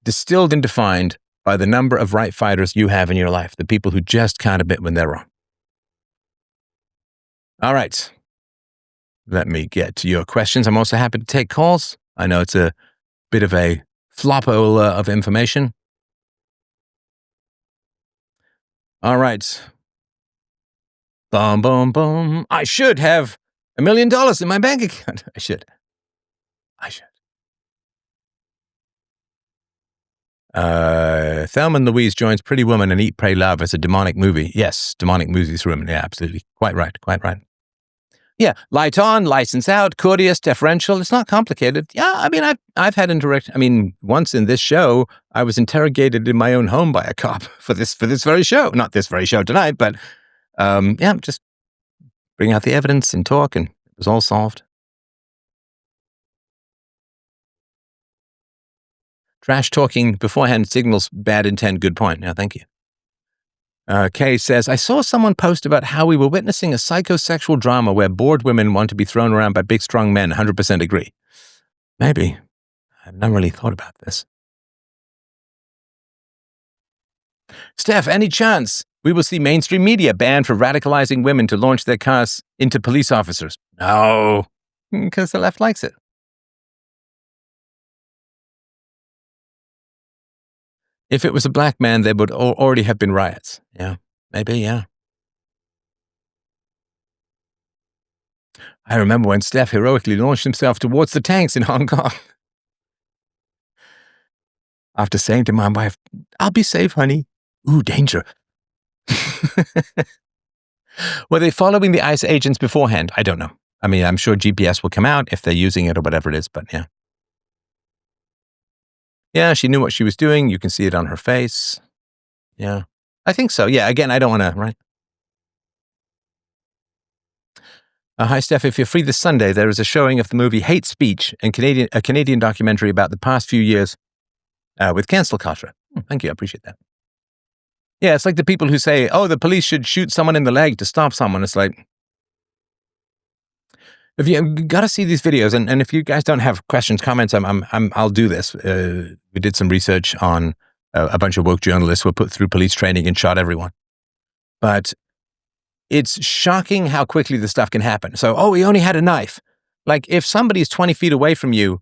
distilled and defined by the number of right fighters you have in your life, the people who just can't admit when they're wrong. All right. Let me get to your questions. I'm also happy to take calls. I know it's a bit of a floppo of information. All right. Boom, boom, boom. I should have $1 million in my bank account. I should. Thelma and Louise joins Pretty Woman and Eat, Pray, Love as a demonic movie. Yes, demonic movies for women. Yeah, absolutely. Quite right. Yeah, light on, license out, courteous, deferential. It's not complicated. Yeah, I mean, I've had once in this show, I was interrogated in my own home by a cop for this very show. Not this very show tonight, but just bring out the evidence and talk, and it was all solved. Trash talking beforehand signals bad intent. Good point. Yeah, thank you. Kay says, I saw someone post about how we were witnessing a psychosexual drama where bored women want to be thrown around by big, strong men. 100% agree. Maybe. I've never really thought about this. Steph, any chance we will see mainstream media banned for radicalizing women to launch their cars into police officers? No, because the left likes it. If it was a black man, there would already have been riots. Yeah, maybe, yeah. I remember when Steph heroically launched himself towards the tanks in Hong Kong. After saying to my wife, I'll be safe, honey. Ooh, danger. Were they following the ICE agents beforehand? I don't know. I mean, I'm sure GPS will come out if they're using it or whatever it is, but yeah. Yeah, she knew what she was doing. You can see it on her face. Yeah, I think so. Yeah, again, I don't want to, right? Hi, Steph. If you're free this Sunday, there is a showing of the movie Hate Speech, and a Canadian documentary about the past few years with cancel culture. Thank you. I appreciate that. Yeah, it's like the people who say, oh, the police should shoot someone in the leg to stop someone. It's like, if you got to see these videos, and if you guys don't have questions, comments, I'll do this. We did some research on a bunch of woke journalists who were put through police training and shot everyone. But it's shocking how quickly this stuff can happen. So, oh, he only had a knife. Like, if somebody's 20 feet away from you,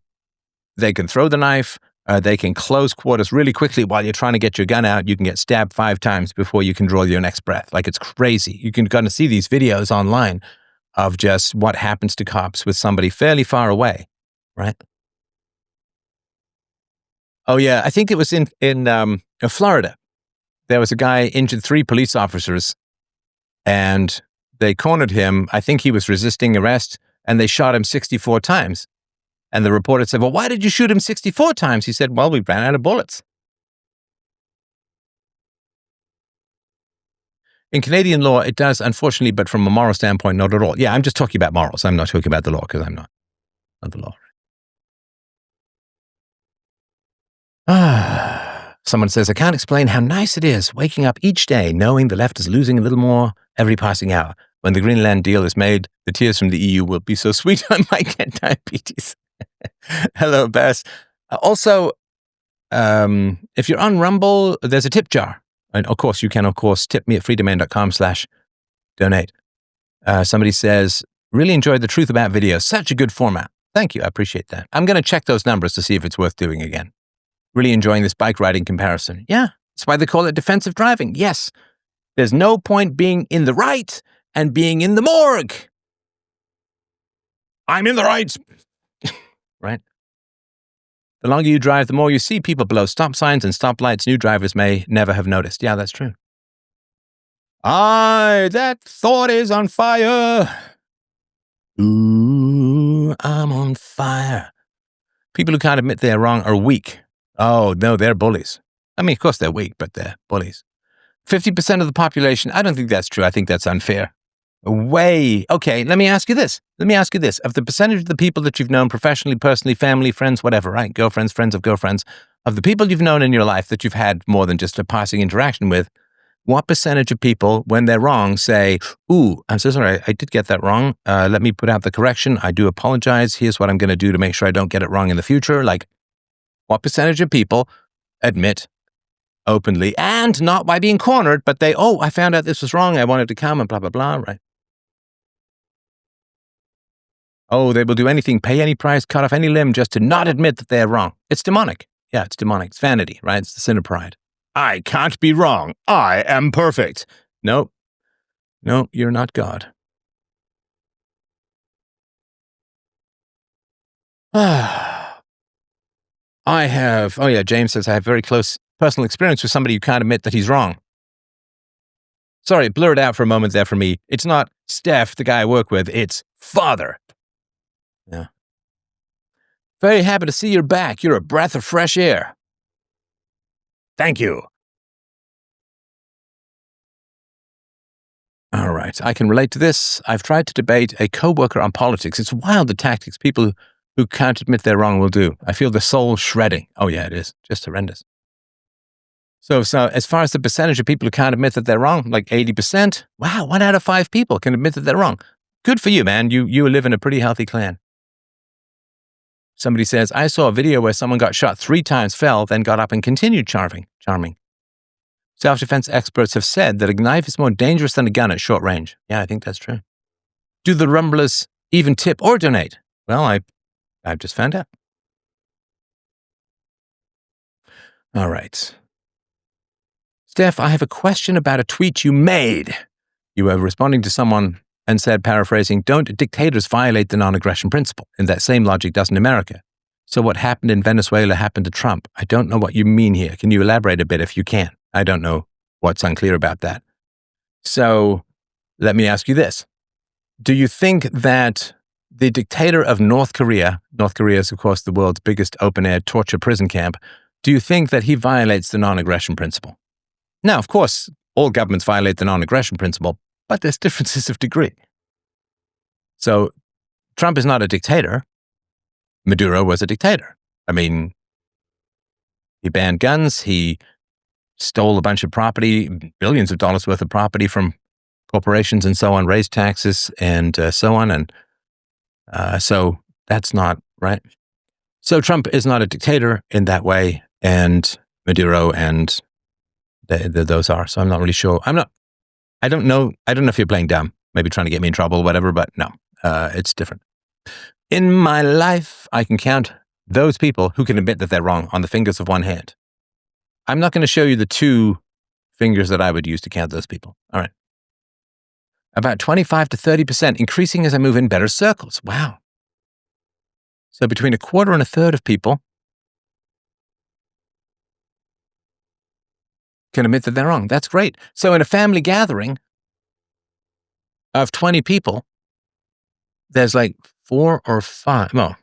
they can throw the knife. They can close quarters really quickly while you're trying to get your gun out. You can get stabbed 5 times before you can draw your next breath. Like, it's crazy. You can kind of see these videos online of just what happens to cops with somebody fairly far away, right? Oh, yeah. I think it was in Florida. There was a guy injured 3 police officers, and they cornered him. I think he was resisting arrest, and they shot him 64 times. And the reporter said, well, why did you shoot him 64 times? He said, well, we ran out of bullets. In Canadian law, it does, unfortunately, but from a moral standpoint, not at all. Yeah, I'm just talking about morals. I'm not talking about the law because I'm not the law. Someone says, I can't explain how nice it is waking up each day knowing the left is losing a little more every passing hour. When the Greenland deal is made, the tears from the EU will be so sweet I might get diabetes. Hello, Bess. Also, if you're on Rumble, there's a tip jar. And of course, you can, tip me at freedomain.com/donate. Somebody says, really enjoyed the Truth About video. Such a good format. Thank you. I appreciate that. I'm going to check those numbers to see if it's worth doing again. Really enjoying this bike riding comparison. Yeah, that's why they call it defensive driving. Yes, there's no point being in the right and being in the morgue. I'm in the right. Right? The longer you drive, the more you see people below stop signs and stoplights new drivers may never have noticed. Yeah, that's true. That thought is on fire. Ooh, I'm on fire. People who can't admit they're wrong are weak. Oh, no, they're bullies. I mean, of course they're weak, but they're bullies. 50% of the population, I don't think that's true. I think that's unfair. Okay, let me ask you this. Of the percentage of the people that you've known professionally, personally, family, friends, whatever, right? Girlfriends, friends of girlfriends, of the people you've known in your life that you've had more than just a passing interaction with, what percentage of people, when they're wrong, say, ooh, I'm so sorry, I did get that wrong. Let me put out the correction. I do apologize. Here's what I'm going to do to make sure I don't get it wrong in the future. Like, what percentage of people admit openly and not by being cornered, but I found out this was wrong. I wanted to come and blah, blah, blah, right? Oh, they will do anything, pay any price, cut off any limb just to not admit that they're wrong. It's demonic. Yeah, it's demonic. It's vanity, right? It's the sin of pride. I can't be wrong. I am perfect. Nope. No, you're not God. James says, I have very close personal experience with somebody who can't admit that he's wrong. Sorry, blur it out for a moment there for me. It's not Steph, the guy I work with. It's Father. Yeah. Very happy to see you're back. You're a breath of fresh air. Thank you. All right, I can relate to this. I've tried to debate a coworker on politics. It's wild the tactics people who can't admit they're wrong will do. I feel the soul shredding. Oh yeah, it is. Just horrendous. So as far as the percentage of people who can't admit that they're wrong, like 80%, wow, 1 out of 5 people can admit that they're wrong. Good for you, man. You live in a pretty healthy clan. Somebody says, I saw a video where someone got shot 3 times, fell, then got up and continued charming. Self-defense experts have said that a knife is more dangerous than a gun at short range. Yeah, I think that's true. Do the Rumblers even tip or donate? Well, I've just found out. All right. Steph, I have a question about a tweet you made. You were responding to someone and said, paraphrasing, don't dictators violate the non-aggression principle? And that same logic does in America. So what happened in Venezuela happened to Trump. I don't know what you mean here. Can you elaborate a bit if you can? I don't know what's unclear about that. So let me ask you this. Do you think that the dictator of North Korea is, of course, the world's biggest open-air torture prison camp, do you think that he violates the non-aggression principle? Now, of course, all governments violate the non-aggression principle, but there's differences of degree. So Trump is not a dictator. Maduro was a dictator. I mean, he banned guns. He stole a bunch of property, billions of dollars worth of property from corporations and so on, raised taxes and so on. And so that's not right. So Trump is not a dictator in that way, and Maduro and those are. So I'm not really sure. I don't know if you're playing dumb, maybe trying to get me in trouble or whatever, but no, it's different. In my life, I can count those people who can admit that they're wrong on the fingers of one hand. I'm not going to show you the two fingers that I would use to count those people. All right. About 25 to 30%, increasing as I move in better circles. Wow. So between a quarter and a third of people can admit that they're wrong. That's great. So in a family gathering of 20 people, there's like 4 or 5. No,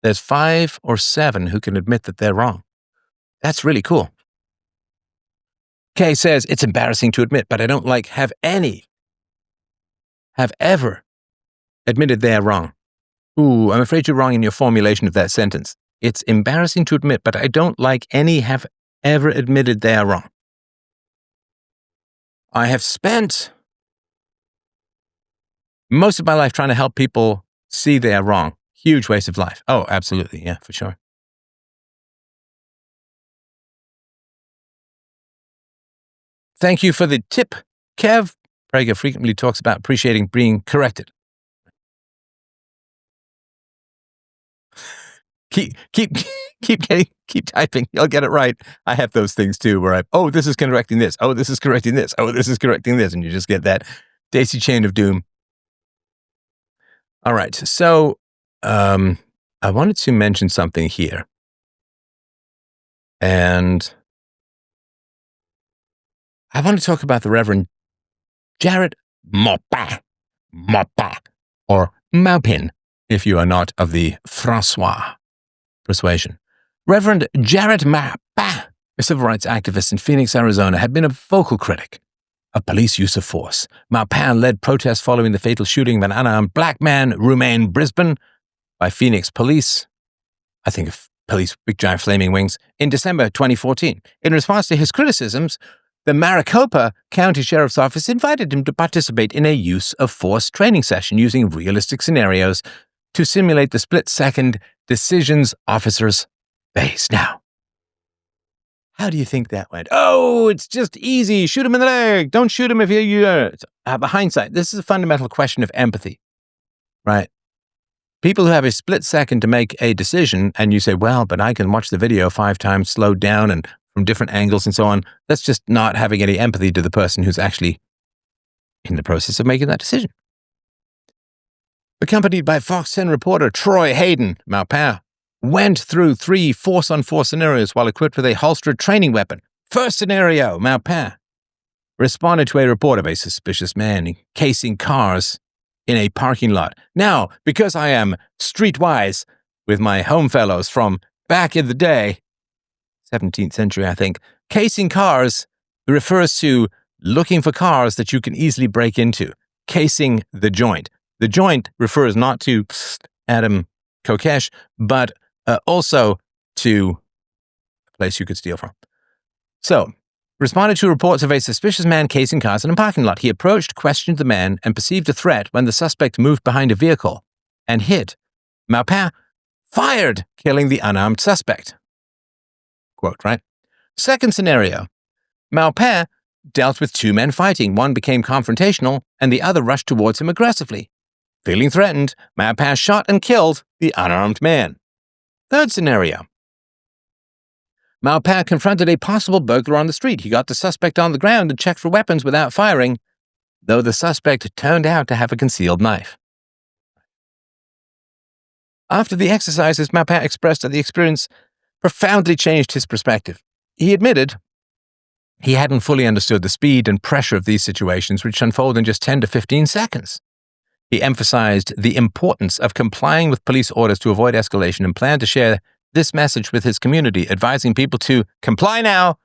there's 5 or 7 who can admit that they're wrong. That's really cool. Kay says, it's embarrassing to admit, but I don't have ever admitted they're wrong. Ooh, I'm afraid you're wrong in your formulation of that sentence. It's embarrassing to admit, but I don't have ever admitted they are wrong. I have spent most of my life trying to help people see they are wrong. Huge waste of life. Oh, absolutely. Yeah, for sure. Thank you for the tip, Kev. Prager frequently talks about appreciating being corrected. Keep typing. You'll get it right. I have those things too where this is correcting this. Oh, this is correcting this. Oh, this is correcting this. And you just get that daisy chain of doom. All right. So I wanted to mention something here. And I want to talk about the Reverend Jarrett Maupin, or Maupin, if you are not of the Francois persuasion. Reverend Jarrett Maupin, a civil rights activist in Phoenix, Arizona, had been a vocal critic of police use of force. Maupin led protests following the fatal shooting of an unarmed black man, Romain Brisbane, by Phoenix police. I think of police, big giant flaming wings, in December 2014. In response to his criticisms, the Maricopa County Sheriff's Office invited him to participate in a use of force training session using realistic scenarios to simulate the split-second decisions officers face. Now, how do you think that went? Oh, it's just easy. Shoot him in the leg. Don't shoot him if you have a hindsight. This is a fundamental question of empathy, right? People who have a split second to make a decision and you say, well, but I can watch the video 5 times slowed down and from different angles and so on. That's just not having any empathy to the person who's actually in the process of making that decision. Accompanied by Fox 10 reporter Troy Hayden, Maupin went through 3 force-on-force scenarios while equipped with a holstered training weapon. First scenario, Maupin responded to a report of a suspicious man encasing cars in a parking lot. Now, because I am streetwise with my home fellows from back in the day, 17th century, I think, casing cars refers to looking for cars that you can easily break into. Casing the joint. The joint refers not to Adam Kokesh, but also to a place you could steal from. So, responded to reports of a suspicious man casing cars in a parking lot. He approached, questioned the man, and perceived a threat when the suspect moved behind a vehicle and hit. Maupin fired, killing the unarmed suspect. Quote, right? Second scenario. Maupin dealt with 2 men fighting. One became confrontational, and the other rushed towards him aggressively. Feeling threatened, Maupin shot and killed the unarmed man. Third scenario. Maupin confronted a possible burglar on the street. He got the suspect on the ground and checked for weapons without firing, though the suspect turned out to have a concealed knife. After the exercises, Maupin expressed that the experience profoundly changed his perspective. He admitted, He hadn't fully understood the speed and pressure of these situations, which unfold in just 10 to 15 seconds. He emphasized the importance of complying with police orders to avoid escalation and planned to share this message with his community, advising people to comply now,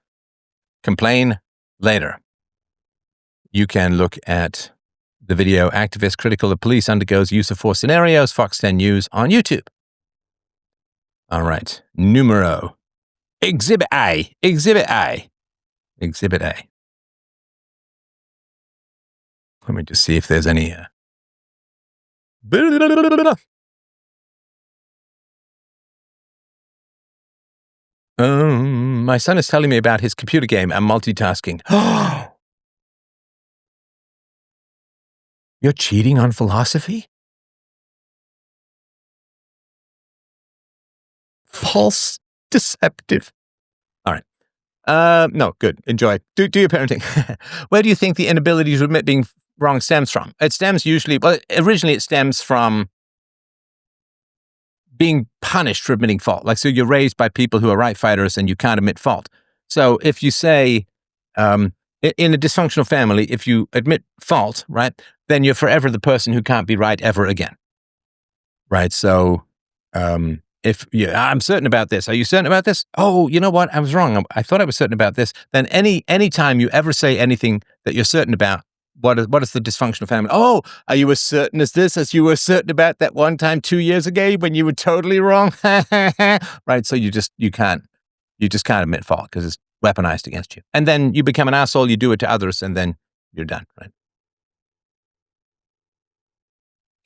complain later. You can look at the video Activist Critical of Police Undergoes Use of Force Scenarios, Fox 10 News on YouTube. All right. Numero. Exhibit A. Exhibit A. Exhibit A. Let me just see if there's any... My son is telling me about his computer game and multitasking. You're cheating on philosophy? False, deceptive. All right. No, good. Enjoy. Do your parenting. Where do you think the inability to admit being wrong stems from? It stems originally it stems from being punished for admitting fault. Like, so you're raised by people who are right fighters and you can't admit fault. So if you say, in a dysfunctional family, if you admit fault, right, then you're forever the person who can't be right ever again. Right. So, I'm certain about this. Are you certain about this? Oh, you know what? I was wrong. I thought I was certain about this. Then any time you ever say anything that you're certain about, what is the dysfunctional family? Oh, are you as certain as this as you were certain about that one time 2 years ago when you were totally wrong? Right. So you just can't admit fault because it's weaponized against you. And then you become an asshole. You do it to others, and then you're done. Right.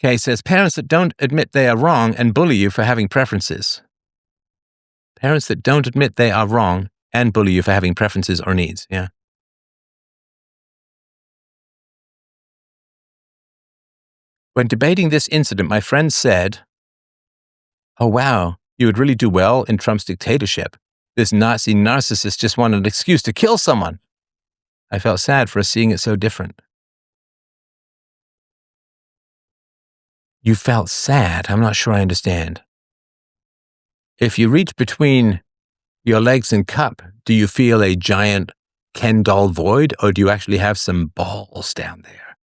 Okay, says parents that don't admit they are wrong and bully you for having preferences. Parents that don't admit they are wrong and bully you for having preferences or needs. Yeah. When debating this incident, my friend said, "Oh, wow, you would really do well in Trump's dictatorship. This Nazi narcissist just wanted an excuse to kill someone." I felt sad for us seeing it so different. You felt sad? I'm not sure I understand. If you reach between your legs and cup, do you feel a giant Ken doll void, or do you actually have some balls down there?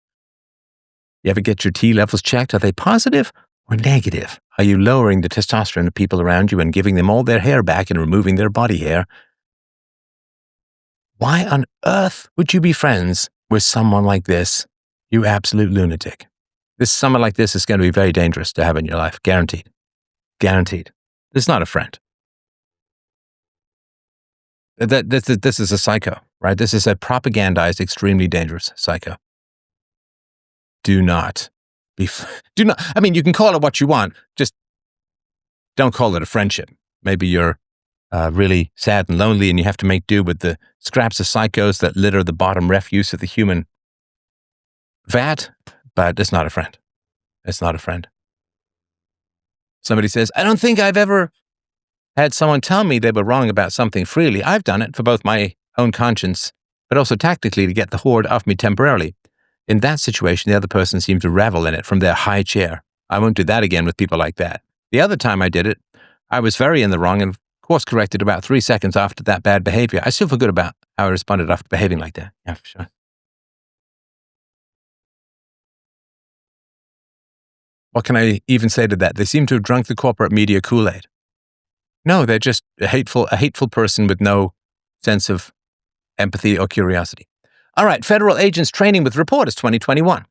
You ever get your T levels checked? Are they positive or negative? Are you lowering the testosterone of people around you and giving them all their hair back and removing their body hair? Why on earth would you be friends with someone like this? You absolute lunatic. Someone like this is going to be very dangerous to have in your life. Guaranteed. Guaranteed. This is not a friend. This is a psycho, right? This is a propagandized, extremely dangerous psycho. Do not. I mean, you can call it what you want. Just don't call it a friendship. Maybe you're really sad and lonely and you have to make do with the scraps of psychos that litter the bottom refuse of the human vat, but it's not a friend. It's not a friend. Somebody says, I don't think I've ever had someone tell me they were wrong about something freely. I've done it for both my own conscience, but also tactically to get the horde off me temporarily. In that situation, the other person seemed to revel in it from their high chair. I won't do that again with people like that. The other time I did it, I was very in the wrong and course corrected about 3 seconds after that bad behavior. I still feel good about how I responded after behaving like that. Yeah, for sure. What can I even say to that? They seem to have drunk the corporate media Kool-Aid. No, they're just a hateful person with no sense of empathy or curiosity. All right, federal agents training with reporters 2021.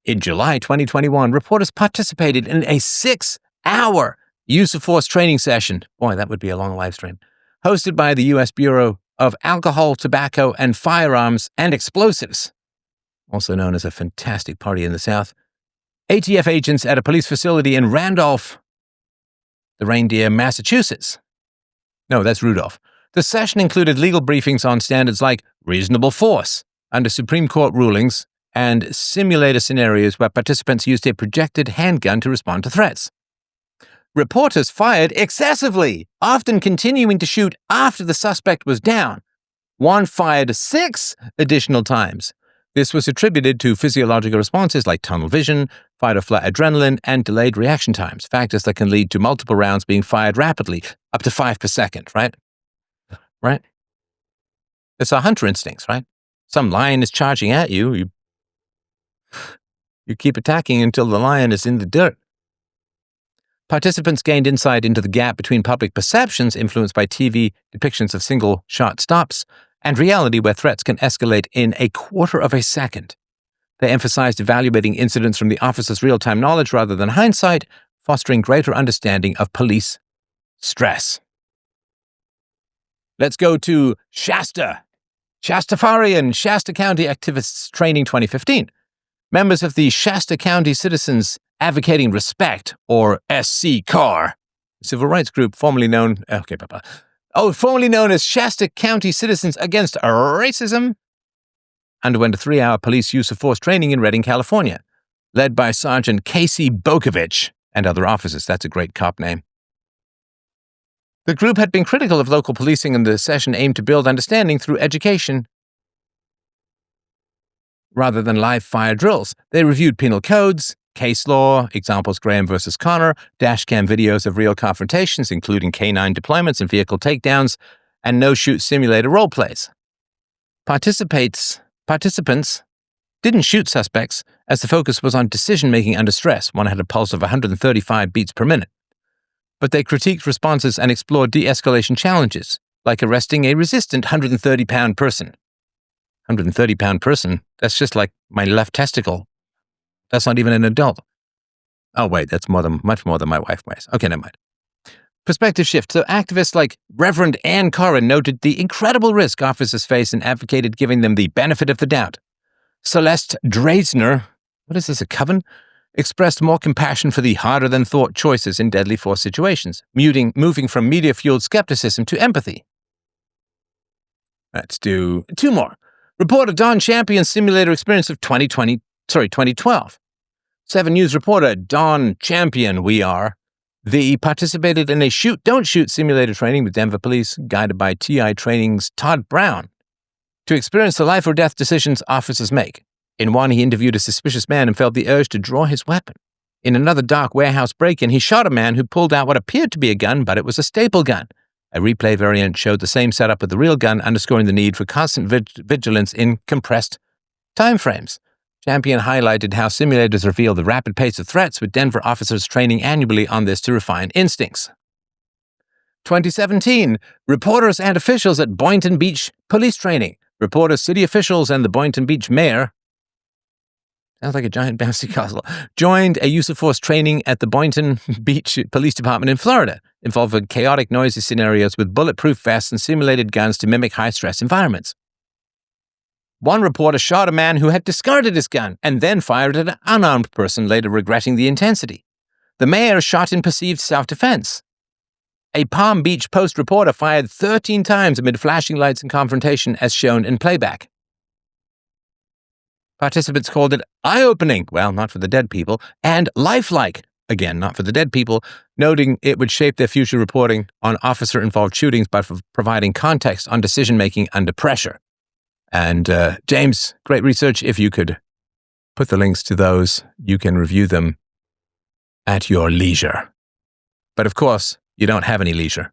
In July 2021, reporters participated in a 6-hour use of force training session. Boy, that would be a long live stream. Hosted by the U.S. Bureau of Alcohol, Tobacco, and Firearms and Explosives, also known as a fantastic party in the South. ATF agents at a police facility in Randolph, the Reindeer, Massachusetts. No, that's Rudolph. The session included legal briefings on standards like reasonable force under Supreme Court rulings and simulator scenarios where participants used a projected handgun to respond to threats. Reporters fired excessively, often continuing to shoot after the suspect was down. One fired 6 additional times. This was attributed to physiological responses like tunnel vision, fight-or-flight adrenaline, and delayed reaction times, factors that can lead to multiple rounds being fired rapidly, up to 5 per second, right? Right? It's our hunter instincts, right? Some lion is charging at you. You keep attacking until the lion is in the dirt. Participants gained insight into the gap between public perceptions influenced by TV depictions of single-shot stops and reality where threats can escalate in a quarter of a second. They emphasized evaluating incidents from the officer's real-time knowledge rather than hindsight, fostering greater understanding of police stress. Let's go to Shasta. Shastafarian Shasta County Activists Training 2015. Members of the Shasta County Citizens Advocating Respect, or SC-CAR, civil rights group formerly known as Shasta County Citizens Against Racism, underwent a 3-hour police use of force training in Redding, California, led by Sergeant Casey Bokovich and other officers. That's a great cop name. The group had been critical of local policing, and the session aimed to build understanding through education rather than live-fire drills. They reviewed penal codes, case law, examples Graham versus Connor, dashcam videos of real confrontations, including canine deployments and vehicle takedowns, and no-shoot simulator role-plays. Participants didn't shoot suspects, as the focus was on decision-making under stress. One had a pulse of 135 beats per minute. But they critiqued responses and explored de-escalation challenges, like arresting a resistant 130-pound person. 130-pound person? That's just like my left testicle. That's not even an adult. Oh, wait, that's much more than my wife weighs. Okay, never mind. Perspective shift. So activists like Reverend Ann Corrin noted the incredible risk officers face and advocated giving them the benefit of the doubt. Celeste Dresner, what is this, a coven? Expressed more compassion for the harder-than-thought choices in deadly force situations, moving from media-fueled skepticism to empathy. Let's do 2 more. Reporter Don Champion's simulator experience of 2012. 7 News reporter Don Champion, participated in a shoot-don't-shoot simulator training with Denver police, guided by TI Training's Todd Brown, to experience the life-or-death decisions officers make. In one, he interviewed a suspicious man and felt the urge to draw his weapon. In another dark warehouse break-in, he shot a man who pulled out what appeared to be a gun, but it was a staple gun. A replay variant showed the same setup with the real gun, underscoring the need for constant vigilance in compressed timeframes. Champion highlighted how simulators reveal the rapid pace of threats, with Denver officers training annually on this to refine instincts. 2017, reporters and officials at Boynton Beach police training. Reporters, city officials, and the Boynton Beach mayor, sounds like a giant bouncy castle, joined a use of force training at the Boynton Beach Police Department in Florida, involving chaotic, noisy scenarios with bulletproof vests and simulated guns to mimic high-stress environments. One reporter shot a man who had discarded his gun and then fired at an unarmed person, later regretting the intensity. The mayor shot in perceived self-defense. A Palm Beach Post reporter fired 13 times amid flashing lights and confrontation, as shown in playback. Participants called it eye-opening, well, not for the dead people, and lifelike, again, not for the dead people, noting it would shape their future reporting on officer-involved shootings by providing context on decision-making under pressure. And James, great research. If you could put the links to those, you can review them at your leisure. But of course, you don't have any leisure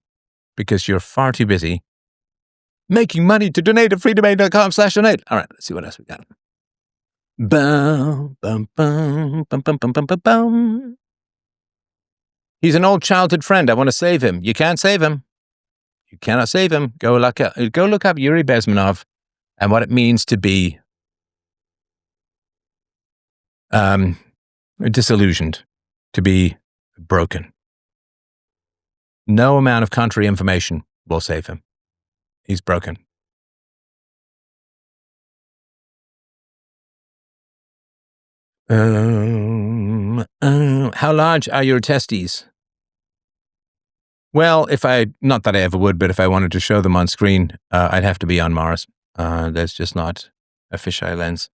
because you're far too busy making money to donate at freedomain.com/donate. All right, let's see what else we got. Bum, bum, bum, bum, bum, bum, bum, bum, bum. He's an old childhood friend. I want to save him. You can't save him. You cannot save him. Go look up Yuri Bezmenov and what it means to be disillusioned, to be broken. No amount of contrary information will save him. He's broken. How large are your testes? Well, not that I ever would, but if I wanted to show them on screen, I'd have to be on Mars. There's just not a fisheye lens.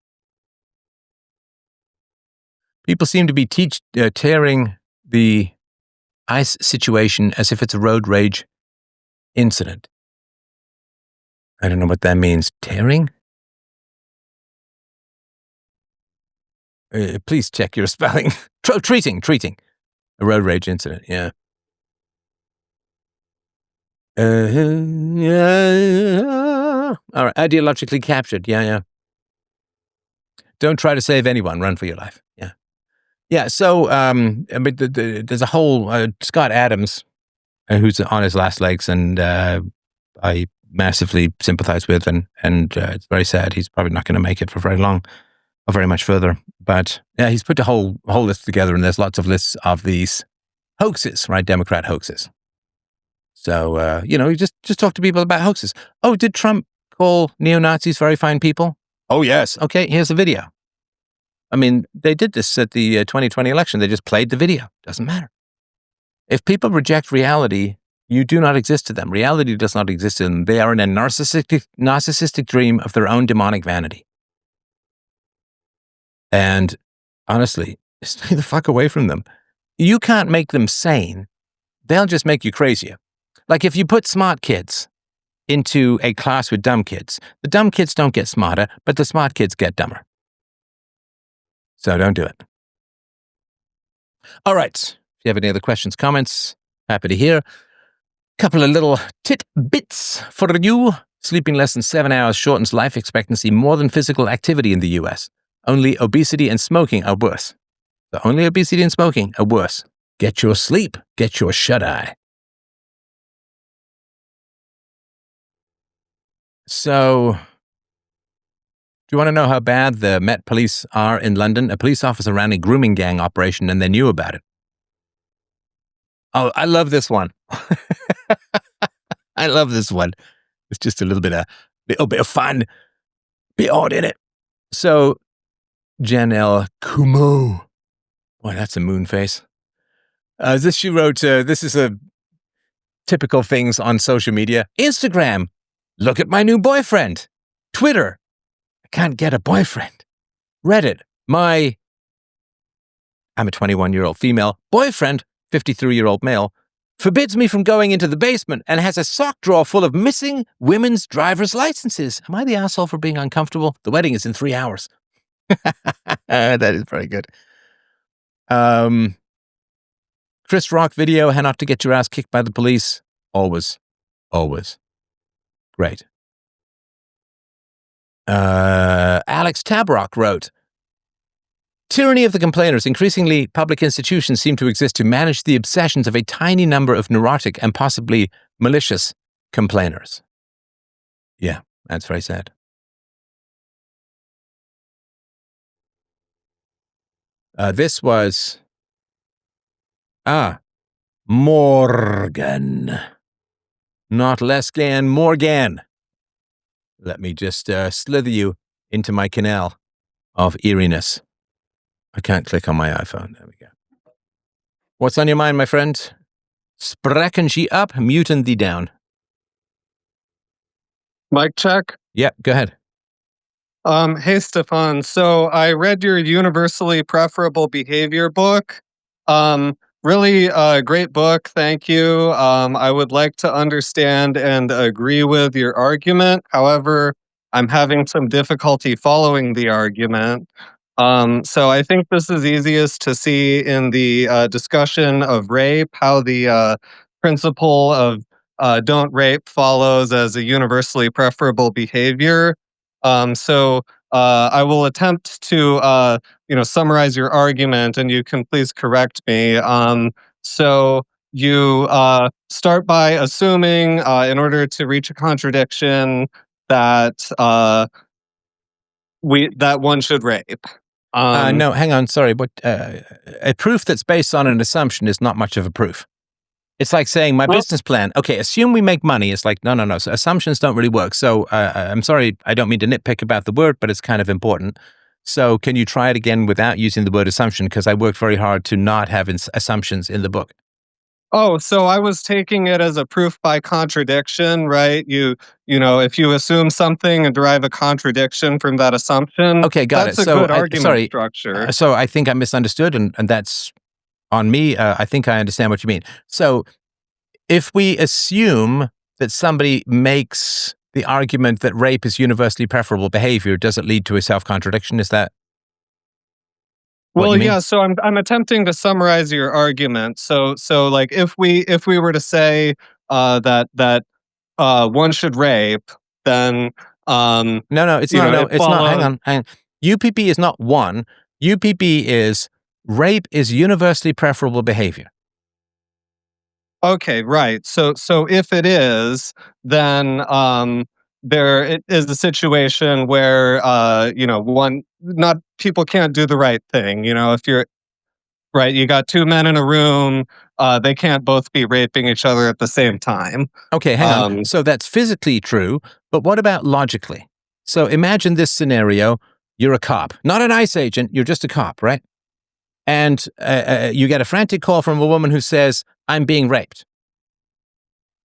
People seem to be tearing the ICE situation as if it's a road rage incident. I don't know what that means. Tearing? Please check your spelling. Treating. A road rage incident, yeah. All right. Ideologically captured. Yeah. Don't try to save anyone. Run for your life. Yeah. Yeah. So, but there's a whole Scott Adams, who's on his last legs, and I massively sympathize with, and it's very sad. He's probably not going to make it for very long or very much further. But yeah, he's put the whole list together, and there's lots of lists of these hoaxes, right? Democrat hoaxes. So, you just talk to people about hoaxes. Oh, did Trump call neo-Nazis very fine people? Oh, yes. Okay, here's the video. I mean, they did this at the 2020 election. They just played the video. Doesn't matter. If people reject reality, you do not exist to them. Reality does not exist to them. They are in a narcissistic dream of their own demonic vanity. And honestly, stay the fuck away from them. You can't make them sane. They'll just make you crazier. Like if you put smart kids into a class with dumb kids, the dumb kids don't get smarter, but the smart kids get dumber. So don't do it. All right. If you have any other questions, comments, happy to hear. Couple of little tidbits for you. Sleeping less than 7 hours shortens life expectancy more than physical activity in the US. Only obesity and smoking are worse. So only obesity and smoking are worse. Get your sleep. Get your shut-eye. So, do you want to know how bad the Met Police are in London? A police officer ran a grooming gang operation and they knew about it. Oh, I love this one. I love this one. It's just a little bit of fun, bit odd in it. So, Jen L. Kumo. Boy, that's a moon face. She wrote, this is a typical things on social media. Instagram. Look at my new boyfriend. Twitter. I can't get a boyfriend. Reddit. I'm a 21-year-old female. Boyfriend, 53-year-old male, forbids me from going into the basement and has a sock drawer full of missing women's driver's licenses. Am I the asshole for being uncomfortable? The wedding is in 3 hours. That is very good. Chris Rock video, how not to get your ass kicked by the police. Always. Great. Alex Tabrock wrote, tyranny of the complainers. Increasingly, public institutions seem to exist to manage the obsessions of a tiny number of neurotic and possibly malicious complainers. Yeah, that's very sad. This was Morgan. Not Lescan, Morgan. Let me just slither you into my canal of eeriness. I can't click on my iPhone. There we go. What's on your mind, my friend? Sprechen Sie up, muten thee down. Mic check. Yeah, go ahead. Hey, Stefan. So I read your Universally Preferable Behavior book. Really great book. Thank you. I would like to understand and agree with your argument. However, I'm having some difficulty following the argument. So I think this is easiest to see in the discussion of rape, how the principle of don't rape follows as a universally preferable behavior. So I will attempt to summarize your argument, and you can please correct me. So you start by assuming, in order to reach a contradiction, that one should rape. No, hang on, sorry, but a proof that's based on an assumption is not much of a proof. It's like saying my business plan, okay, assume we make money. It's like, no. So assumptions don't really work. So I'm sorry, I don't mean to nitpick about the word, but it's kind of important. So can you try it again without using the word assumption? Because I worked very hard to not have assumptions in the book. Oh, so I was taking it as a proof by contradiction, right? If you assume something and derive a contradiction from that assumption, okay, got that's it. a good argument structure. So I think I misunderstood, and that's on me. I think I understand what you mean. So if we assume that somebody makes the argument that rape is universally preferable behavior, does it lead to a self-contradiction? Is that well, yeah. So I'm attempting to summarize your argument. So like if we were to say that one should rape, then No, it's You not. know, No, it it's not. Hang follows. on. UPB is not one. UPB is rape is universally preferable behavior. Okay, right. So if it is, then there it is a situation where one not people can't do the right thing. You know, if you're right, you got two men in a room, they can't both be raping each other at the same time. Okay, hang on. Um, So that's physically true, but what about logically? So imagine this scenario. You're a cop, not an ICE agent. You're just a cop, right? And you get a frantic call from a woman who says, "I'm being raped."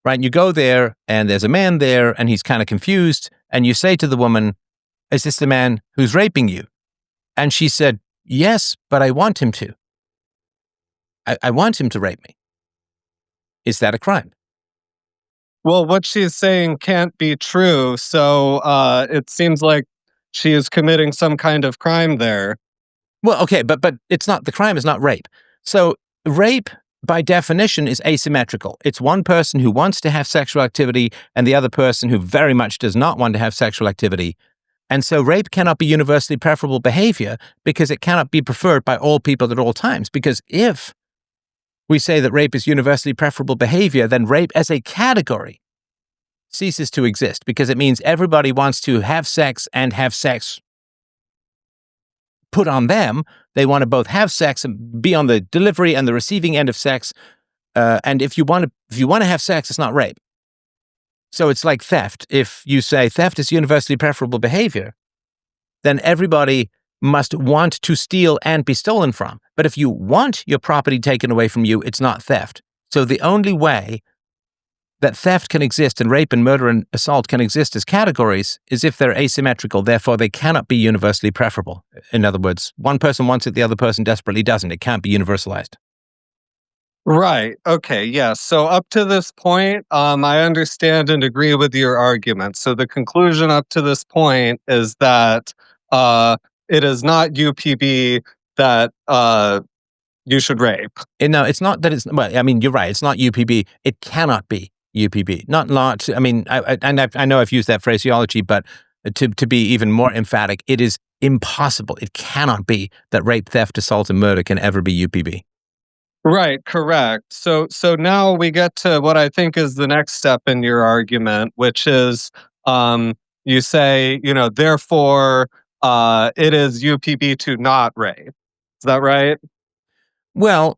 Right? And you go there, and there's a man there, and he's kind of confused. And you say to the woman, "Is this the man who's raping you?" And she said, "Yes, but I want him to. I want him to rape me." Is that a crime? well, what she's saying can't be true, so it seems like she is committing some kind of crime there. Well, okay, but it's not the crime is not rape. So rape by definition is asymmetrical. It's one person who wants to have sexual activity and the other person who very much does not want to have sexual activity. And so rape cannot be universally preferable behavior because it cannot be preferred by all people at all times. Because if we say that rape is universally preferable behavior, then rape as a category ceases to exist because it means everybody wants to have sex and have sex put on them. They want to both have sex and be on the delivery and the receiving end of sex. And if you want to have sex, it's not rape. So it's like theft. If you say theft is universally preferable behavior, then everybody must want to steal and be stolen from. But if you want your property taken away from you, it's not theft. So the only way that theft can exist and rape and murder and assault can exist as categories is if they're asymmetrical. Therefore, they cannot be universally preferable. In other words, one person wants it, the other person desperately doesn't. It can't be universalized. Right. Okay. Yes. So up to this point, I understand and agree with your argument. So the conclusion up to this point is that it is not UPB that you should rape. And no, it's not that it's, well, I mean, you're right. It's not UPB. It cannot be UPB. Not, I mean, I know I've used that phraseology, but to be even more emphatic, it is impossible. It cannot be that rape, theft, assault, and murder can ever be UPB. Right. Correct. So now we get to what I think is the next step in your argument, which is you say, therefore it is UPB to not rape. Is that right? Well,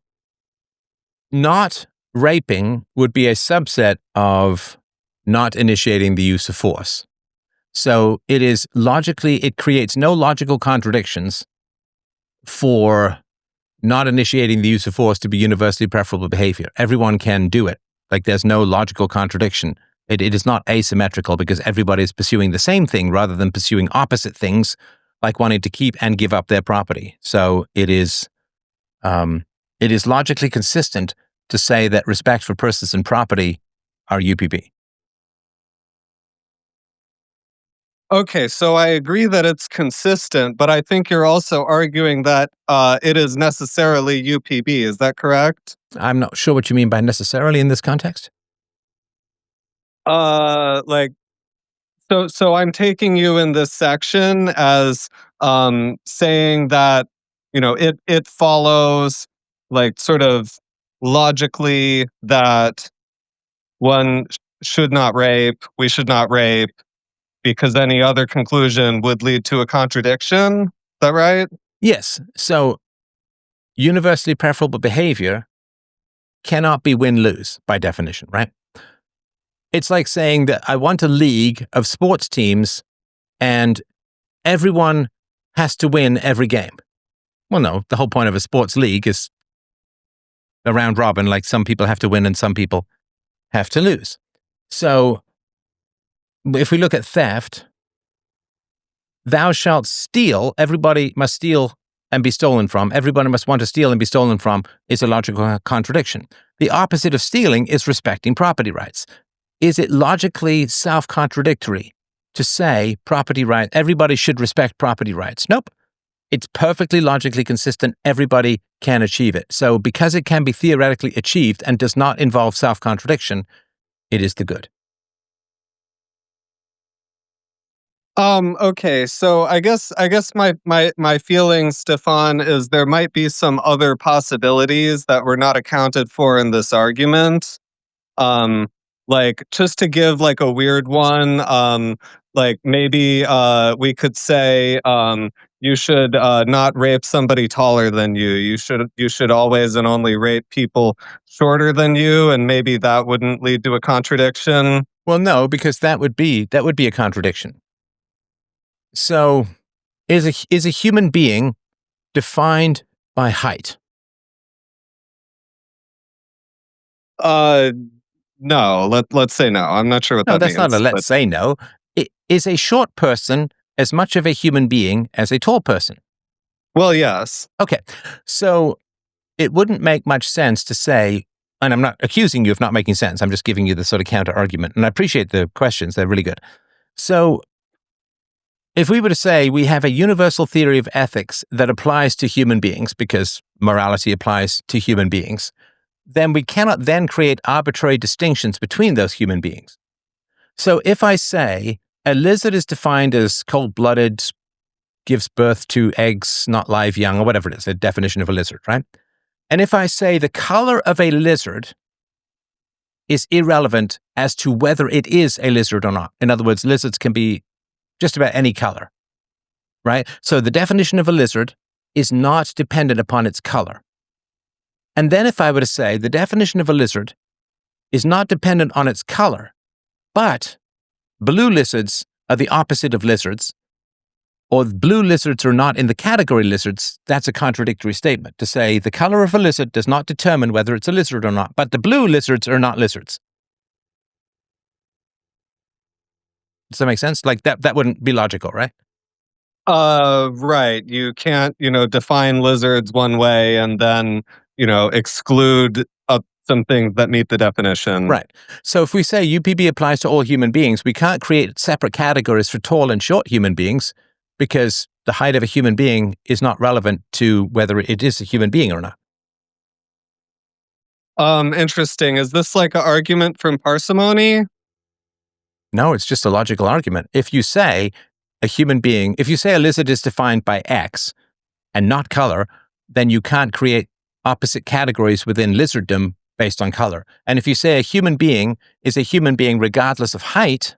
not raping would be a subset of not initiating the use of force. So it creates no logical contradictions for not initiating the use of force to be universally preferable behavior. Everyone can do it. Like there's no logical contradiction. It is not asymmetrical because everybody is pursuing the same thing rather than pursuing opposite things, like wanting to keep and give up their property. So it is logically consistent to say that respect for persons and property are UPB. Okay, so I agree that it's consistent, but I think you're also arguing that it is necessarily UPB. Is that correct? I'm not sure what you mean by necessarily in this context. Like so I'm taking you in this section as saying that it follows like sort of logically that one should not rape, we should not rape because any other conclusion would lead to a contradiction. Is that right? Yes. So universally preferable behavior cannot be win-lose by definition, right? It's like saying that I want a league of sports teams and everyone has to win every game. Well, no, the whole point of a sports league is a round robin, like some people have to win and some people have to lose. So if we look at theft, thou shalt steal, everybody must steal and be stolen from, everybody must want to steal and be stolen from is a logical contradiction. The opposite of stealing is respecting property rights. Is it logically self-contradictory to say everybody should respect property rights? Nope. It's perfectly logically consistent. Everybody can achieve it. So because it can be theoretically achieved and does not involve self-contradiction, it is the good. Okay, so I guess my feeling, Stefan, is there might be some other possibilities that were not accounted for in this argument. Um, like, just to give, like, a weird one, like, maybe, we could say, you should, not rape somebody taller than you. You should always and only rape people shorter than you, and maybe that wouldn't lead to a contradiction. Well, no, because that would be a contradiction. So, is a human being defined by height? Uh, no, let's say no. I'm not sure what No, that that's not a means, let's but say no. Is a short person as much of a human being as a tall person? well, yes. Okay, so it wouldn't make much sense to say, and I'm not accusing you of not making sense. I'm just giving you the sort of counter argument, and I appreciate the questions; they're really good. So, if we were to say we have a universal theory of ethics that applies to human beings because morality applies to human beings, then we cannot then create arbitrary distinctions between those human beings. So if I say a lizard is defined as cold-blooded, gives birth to eggs, not live young, or whatever it is, the definition of a lizard, right? And if I say the color of a lizard is irrelevant as to whether it is a lizard or not. In other words, lizards can be just about any color, right? So the definition of a lizard is not dependent upon its color. And then if I were to say the definition of a lizard is not dependent on its color, but blue lizards are the opposite of lizards, or blue lizards are not in the category lizards, that's a contradictory statement to say the color of a lizard does not determine whether it's a lizard or not, but the blue lizards are not lizards. Does that make sense? Like that wouldn't be logical, right? Right. You can't, define lizards one way and then, exclude some things that meet the definition. Right. So if we say UPB applies to all human beings, we can't create separate categories for tall and short human beings because the height of a human being is not relevant to whether it is a human being or not. Interesting. Is this like an argument from parsimony? No, it's just a logical argument. If you say a lizard is defined by X and not color, then you can't create opposite categories within lizarddom based on color. And if you say a human being is a human being regardless of height,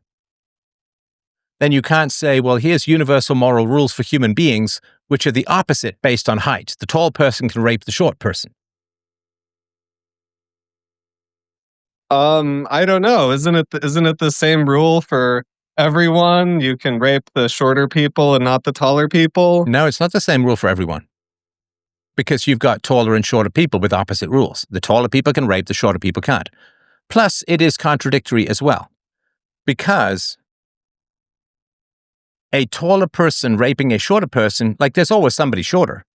then you can't say, well, here's universal moral rules for human beings, which are the opposite based on height. The tall person can rape the short person. I don't know. Isn't it the same rule for everyone? You can rape the shorter people and not the taller people? No, it's not the same rule for everyone because you've got taller and shorter people with opposite rules. The taller people can rape, the shorter people can't. Plus, it is contradictory as well because a taller person raping a shorter person, like there's always somebody shorter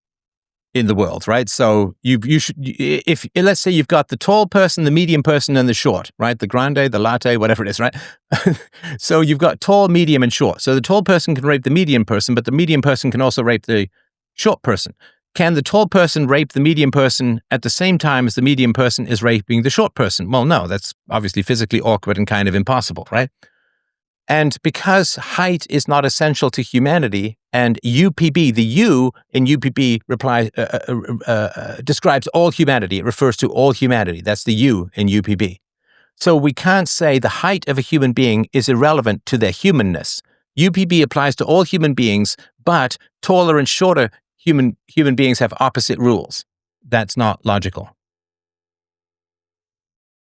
in the world, right? So you should, if let's say you've got the tall person, the medium person, and the short, right? The grande, the latte, whatever it is, right? So you've got tall, medium, and short. So the tall person can rape the medium person, but the medium person can also rape the short person. Can the tall person rape the medium person at the same time as the medium person is raping the short person? Well, no, that's obviously physically awkward and kind of impossible, right? And because height is not essential to humanity, and UPB, the U in UPB describes all humanity. It refers to all humanity. That's the U in UPB. So we can't say the height of a human being is irrelevant to their humanness. UPB applies to all human beings, but taller and shorter human beings have opposite rules. That's not logical.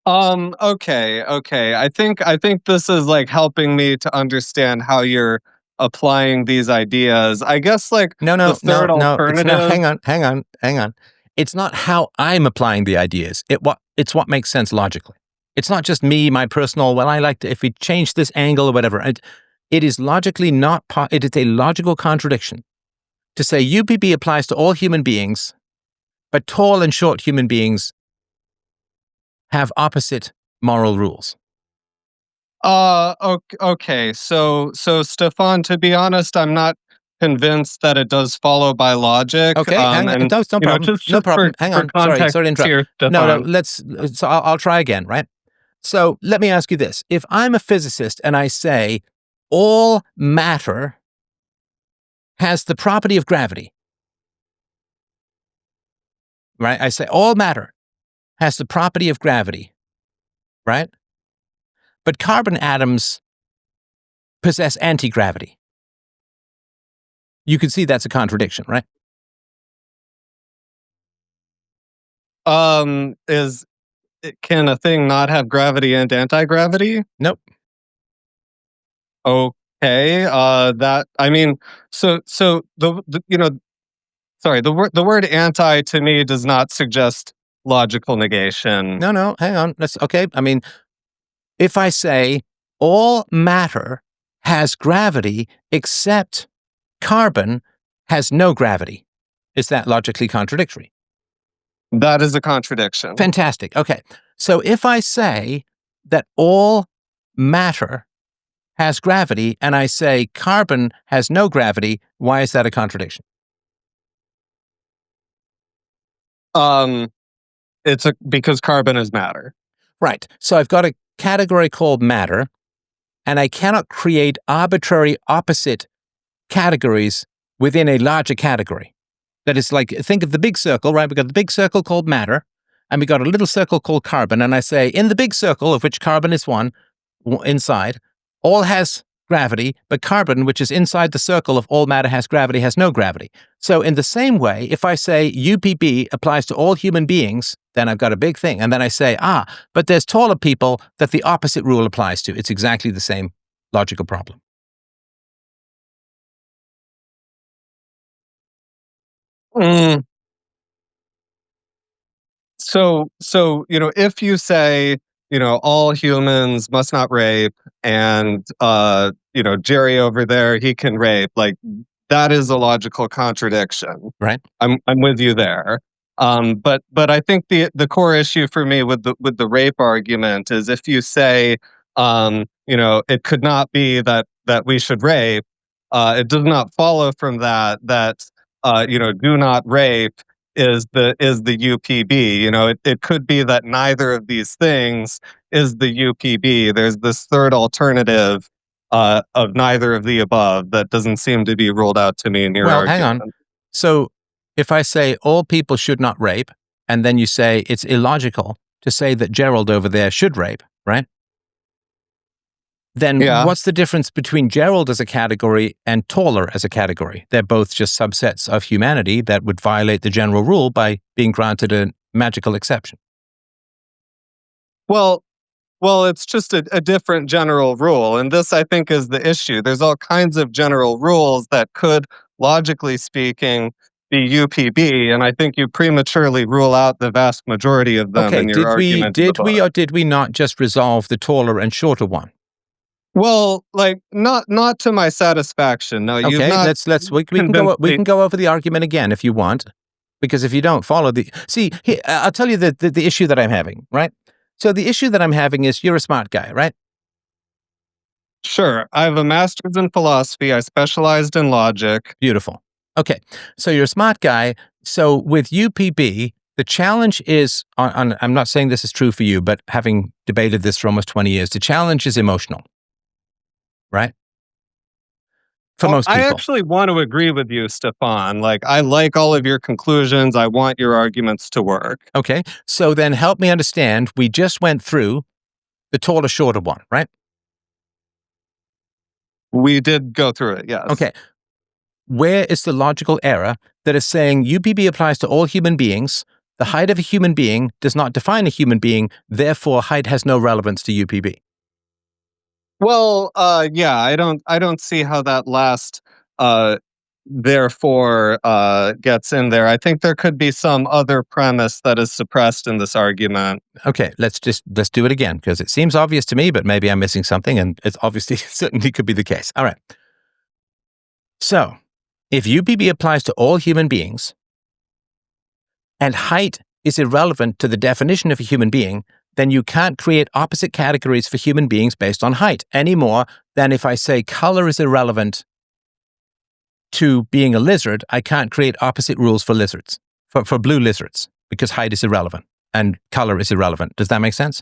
Okay. I think this is like helping me to understand how you're applying these ideas. I guess like No, the no, no, third no. It's not. alternative. Hang on. It's not how I'm applying the ideas. It's what makes sense logically. It's not just me, my personal. Well, I like to if we change this angle or whatever. It is logically not. It is a logical contradiction to say UPB applies to all human beings, but tall and short human beings have opposite moral rules. Okay. So Stefan, to be honest, I'm not convinced that it does follow by logic. Okay, hang on. And No problem. just No problem. for Hang for on. Sorry context to interrupt. here, No. Stefan. So I'll try again, right? So let me ask you this. If I'm a physicist and I say all matter has the property of gravity, right? I say all matter has the property of gravity, right? But carbon atoms possess anti-gravity. You can see that's a contradiction, right? Can a thing not have gravity and anti-gravity? Nope. Okay. The word anti to me does not suggest logical negation. No, hang on. Okay. I mean, if I say all matter has gravity except carbon has no gravity, is that logically contradictory? That is a contradiction. Fantastic. Okay. So if I say that all matter has gravity and I say carbon has no gravity, why is that a contradiction? Because carbon is matter. Right. So I've got a category called matter, and I cannot create arbitrary opposite categories within a larger category. That is like, think of the big circle, right? We've got the big circle called matter, and we got a little circle called carbon. And I say, in the big circle, of which carbon is one, inside, all has gravity, but carbon, which is inside the circle of all matter has gravity, has no gravity. So in the same way, if I say UPB applies to all human beings, then I've got a big thing. And then I say, but there's taller people that the opposite rule applies to. It's exactly the same logical problem. Mm. If you say, all humans must not rape, and Jerry over there, he can rape, like that is a logical contradiction. Right. I'm with you there. But I think the core issue for me with the rape argument is if you say, it could not be that we should rape, it does not follow from that do not rape is the UPB. It could be that neither of these things is the UPB. There's this third alternative of neither of the above that doesn't seem to be ruled out to me in your argument. Hang on. So if I say all people should not rape, and then you say it's illogical to say that Gerald over there should rape, right? Then what's the difference between Gerald as a category and taller as a category? They're both just subsets of humanity that would violate the general rule by being granted a magical exception. Well, it's just a different general rule. And this, I think, is the issue. There's all kinds of general rules that could, logically speaking, be UPB. And I think you prematurely rule out the vast majority of them in your argument. Did we not just resolve the taller and shorter one? Well, not to my satisfaction. No, you've not. We can go over the argument again if you want, because if you don't follow I'll tell you the issue that I'm having, right? So the issue that I'm having is you're a smart guy, right? Sure. I have a master's in philosophy. I specialized in logic. Beautiful. Okay. So you're a smart guy. So with UPB, the challenge is I'm not saying this is true for you, but having debated this for almost 20 years, the challenge is emotional. Right? For most people. I actually want to agree with you, Stefan. I like all of your conclusions. I want your arguments to work. Okay. So then help me understand. We just went through the taller, shorter one, right? We did go through it, yes. Okay. Where is the logical error that is saying UPB applies to all human beings? The height of a human being does not define a human being. Therefore, height has no relevance to UPB. Well, I don't see how that last therefore gets in there. I think there could be some other premise that is suppressed in this argument. Okay, let's do it again, because it seems obvious to me, but maybe I'm missing something, and it's obviously certainly could be the case. All right. So, if UPB applies to all human beings, and height is irrelevant to the definition of a human being, then you can't create opposite categories for human beings based on height any more than if I say color is irrelevant to being a lizard, I can't create opposite rules for lizards, for blue lizards, because height is irrelevant and color is irrelevant. Does that make sense?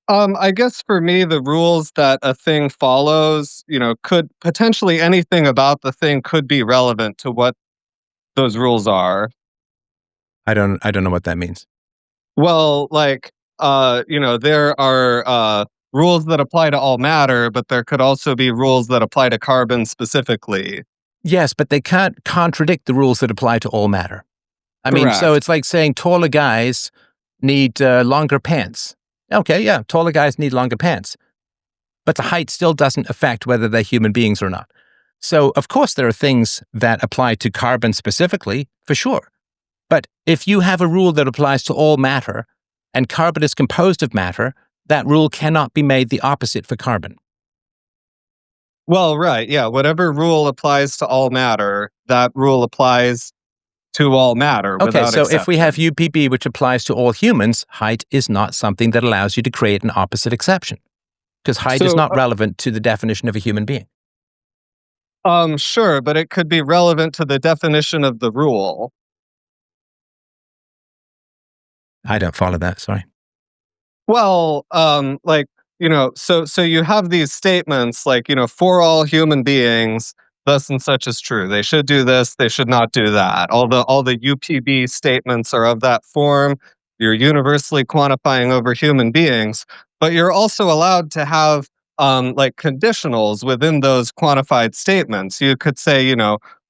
I guess for me, the rules that a thing follows, could potentially anything about the thing could be relevant to what those rules are. I don't know what that means. Well, like, there are rules that apply to all matter, but there could also be rules that apply to carbon specifically. Yes, but they can't contradict the rules that apply to all matter. I mean, so Correct. it's like saying taller guys need longer pants. Okay, yeah, taller guys need longer pants, but the height still doesn't affect whether they're human beings or not. So, of course, there are things that apply to carbon specifically, for sure. But if you have a rule that applies to all matter, and carbon is composed of matter, that rule cannot be made the opposite for carbon. Well, right. Yeah. Whatever rule applies to all matter, that rule applies to all matter Okay, without so if we have exception. UPB, which applies to all humans, height is not something that allows you to create an opposite exception, because height is So, not relevant to the definition of a human being. sure, but it could be relevant to the definition of the rule. I don't follow that, sorry. Well, like, so you have these statements like, for all human beings, thus and such is true. They should do this, they should not do that. All the UPB statements are of that form. You're universally quantifying over human beings, but you're also allowed to have like conditionals within those quantified statements. You could say,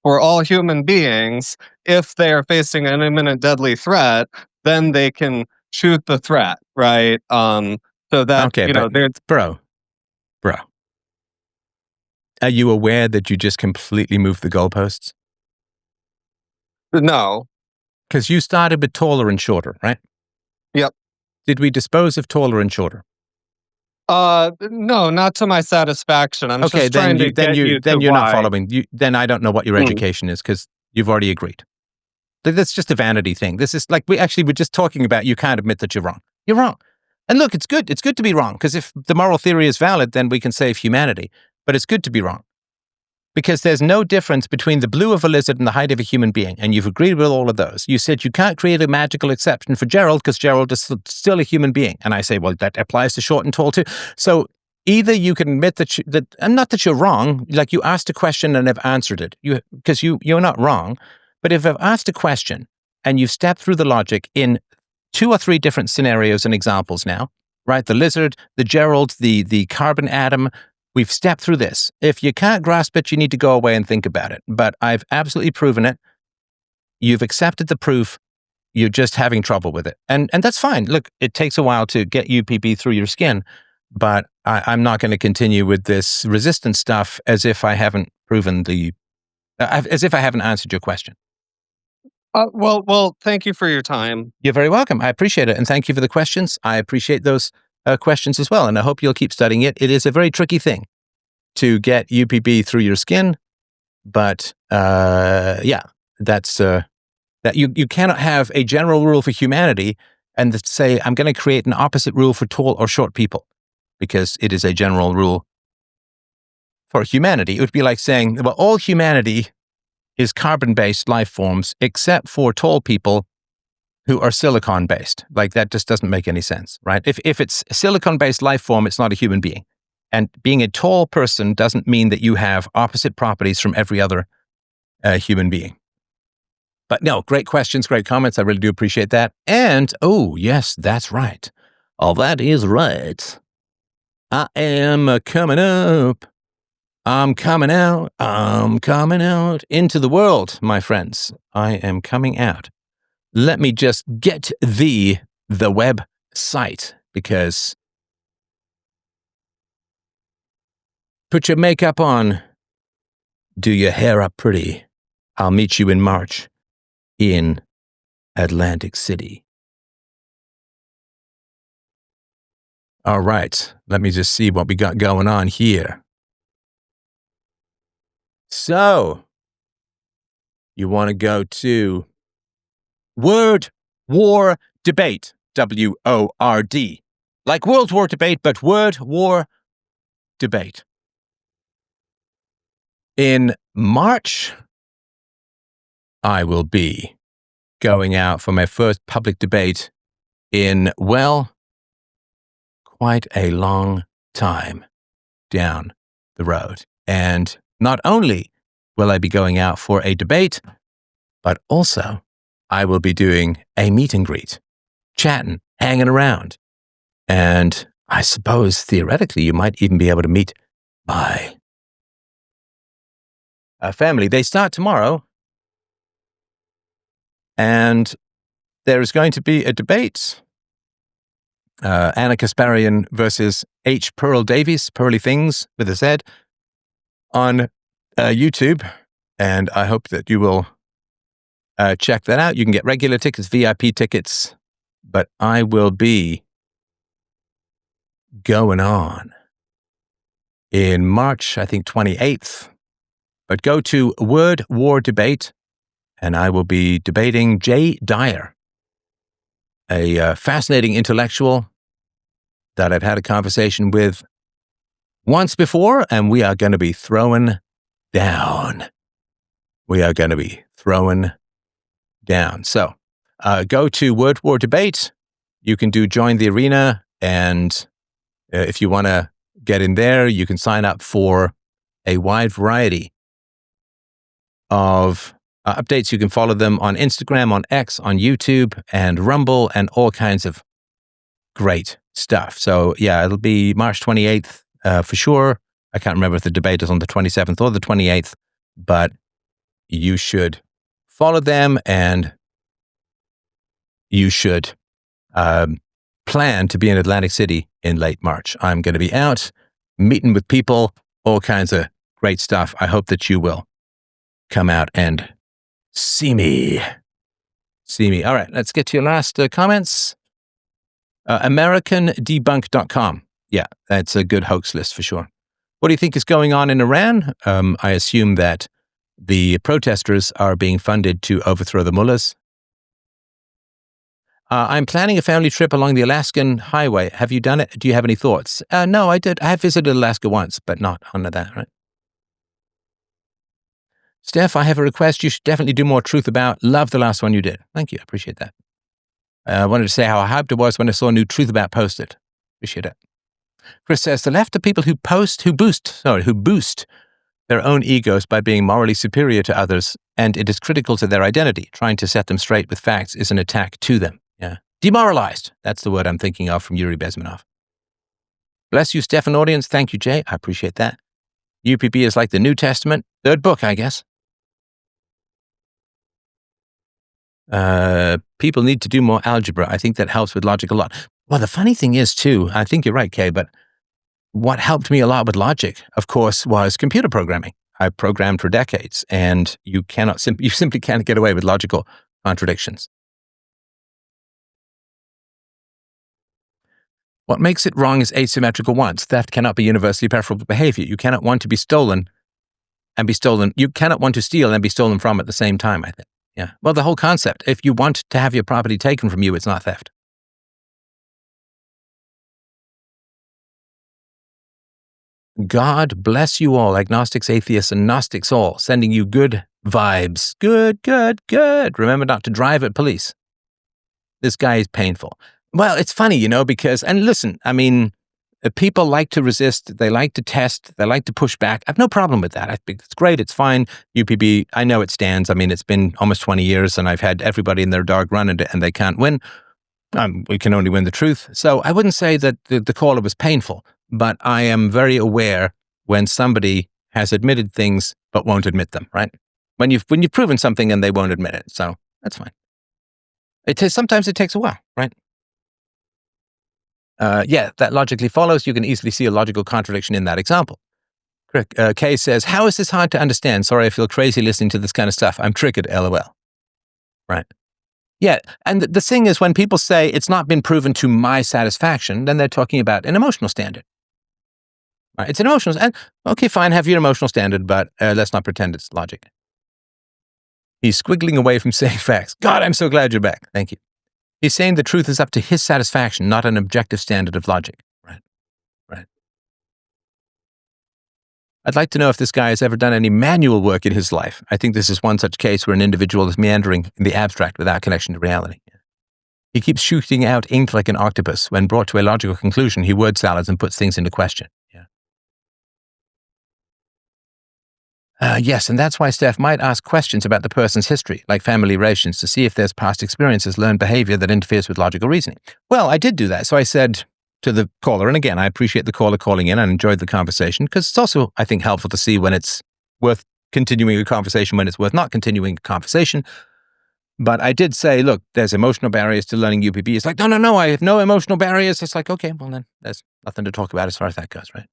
for all human beings, if they are facing an imminent deadly threat, then they can shoot the threat, right? So that, Okay, but they're bro, are you aware that you just completely moved the goalposts? no. Because you started with taller and shorter, right? Yep. Did we dispose of taller and shorter? No, not to my satisfaction. I'm Okay, just trying to get you to then you're not why. following. Then I don't know what your Mm. education is because you've already agreed. That's just a vanity thing. This is like we actually were just talking about. You can't admit that you're wrong. You're wrong. And look, it's good. It's good to be wrong because if the moral theory is valid, then we can save humanity. But it's good to be wrong because there's no difference between the blue of a lizard and the height of a human being. And you've agreed with all of those. You said you can't create a magical exception for Gerald because Gerald is still a human being. And I say, well, that applies to short and tall too. So either you can admit and not that you're wrong, like you asked a question and have answered it, because you're not wrong. But if I've asked a question and you've stepped through the logic in 2 or 3 different scenarios and examples now, right? The lizard, the Gerald, the carbon atom. We've stepped through this. If you can't grasp it, you need to go away and think about it. But I've absolutely proven it. You've accepted the proof. You're just having trouble with it. And that's fine. Look, it takes a while to get UPB through your skin, but I'm not going to continue with this resistance stuff as if I haven't proven as if I haven't answered your question. Well, thank you for your time. You're very welcome. I appreciate it. And thank you for the questions. I appreciate those questions as well. And I hope you'll keep studying it. It is a very tricky thing to get UPB through your skin. But yeah, that's that you cannot have a general rule for humanity and say, I'm going to create an opposite rule for tall or short people because it is a general rule for humanity. It would be like saying, well, all humanity is carbon-based life forms except for tall people who are silicon-based. Like that just doesn't make any sense, right? If it's a silicon-based life form, it's not a human being. And being a tall person doesn't mean that you have opposite properties from every other human being. But no, great questions, great comments. I really do appreciate that. And, oh, yes, that's right. Oh, that is right. I am coming up. I'm coming out. I'm coming out into the world, my friends. I am coming out. Let me just get the website because put your makeup on, do your hair up pretty. I'll meet you in March in Atlantic City. All right, let me just see what we got going on here. So, you want to go to Word War Debate, WORD. Like World War Debate, but Word War Debate. In March, I will be going out for my first public debate in, well, quite a long time down the road. And not only will I be going out for a debate, but also I will be doing a meet and greet, chatting, hanging around. And I suppose theoretically you might even be able to meet my family. They start tomorrow. And there is going to be a debate. Anna Kasparian versus H. Pearl Davies, Pearly Things with a Z, on YouTube. And I hope that you will check that out. You can get regular tickets, VIP tickets, but I will be going on in March, I think 28th. But go to Word War Debate, and I will be debating Jay Dyer, a fascinating intellectual that I've had a conversation with once before, and we are going to be throwing down. We are going to be throwing down. So go to Word War Debate. You can do Join the Arena, and if you want to get in there, you can sign up for a wide variety of updates. You can follow them on Instagram, on X, on YouTube, and Rumble, and all kinds of great stuff. So yeah, it'll be March 28th for sure. I can't remember if the debate is on the 27th or the 28th, but you should follow them, and you should plan to be in Atlantic City in late March. I'm going to be out meeting with people, all kinds of great stuff. I hope that you will come out and see me. All right, let's get to your last comments. AmericanDebunk.com. Yeah, that's a good hoax list for sure. What do you think is going on in Iran? I assume that the protesters are being funded to overthrow the mullahs. I'm planning a family trip along the Alaskan highway. Have you done it? Do you have any thoughts? No, I did. I have visited Alaska once, but not under that, right? Steph, I have a request. You should definitely do more Truth About. Love the last one you did. Thank you. I appreciate that. I wanted to say how hyped I was when I saw a new Truth About posted. Appreciate it. Chris says, the left are people who boost their own egos by being morally superior to others, and it is critical to their identity. Trying to set them straight with facts is an attack to them. Yeah. Demoralized. That's the word I'm thinking of from Yuri Bezmenov. Bless you, Stefan audience. Thank you, Jay. I appreciate that. UPB is like the New Testament. Third book, I guess. People need to do more algebra. I think that helps with logic a lot. Well, the funny thing is, too, I think you're right, Kay, but what helped me a lot with logic, of course, was computer programming. I programmed for decades, and you simply can't get away with logical contradictions. What makes it wrong is asymmetrical wants. Theft cannot be universally preferable behavior. You cannot want to be stolen and be stolen. You cannot want to steal and be stolen from at the same time, I think. Yeah. Well, the whole concept, if you want to have your property taken from you, it's not theft. God bless you all, agnostics, atheists, and Gnostics all, sending you good vibes. Good, good, good. Remember not to drive at police. This guy is painful. Well, it's funny, because, and listen, I mean, people like to resist, they like to test, they like to push back. I have no problem with that. I think it's great, it's fine. UPB, I know it stands. I mean, it's been almost 20 years, and I've had everybody and their dog run into it, and they can't win. We can only win the truth. So I wouldn't say that the caller was painful, but I am very aware when somebody has admitted things but won't admit them, right? When you've proven something and they won't admit it. So that's fine. Sometimes it takes a while, right? That logically follows. You can easily see a logical contradiction in that example. Kay says, how is this hard to understand? Sorry, I feel crazy listening to this kind of stuff. I'm triggered, LOL. Right. Yeah, and the thing is, when people say it's not been proven to my satisfaction, then they're talking about an emotional standard. Right? It's an emotional, and okay, fine, have your emotional standard, but let's not pretend it's logic. He's squiggling away from saying facts. God, I'm so glad you're back. Thank you. He's saying the truth is up to his satisfaction, not an objective standard of logic. Right. I'd like to know if this guy has ever done any manual work in his life. I think this is one such case where an individual is meandering in the abstract without connection to reality. He keeps shooting out ink like an octopus. When brought to a logical conclusion, he word salads and puts things into question. Yeah. Yes, and that's why Steph might ask questions about the person's history, like family relations, to see if there's past experiences, learned behavior that interferes with logical reasoning. Well, I did do that. So I said to the caller, and again, I appreciate the caller calling in and enjoyed the conversation, because it's also, I think, helpful to see when it's worth continuing a conversation, when it's worth not continuing a conversation. But I did say, look, there's emotional barriers to learning UPB. It's like, no, I have no emotional barriers. It's like, okay, well then there's nothing to talk about as far as that goes, right?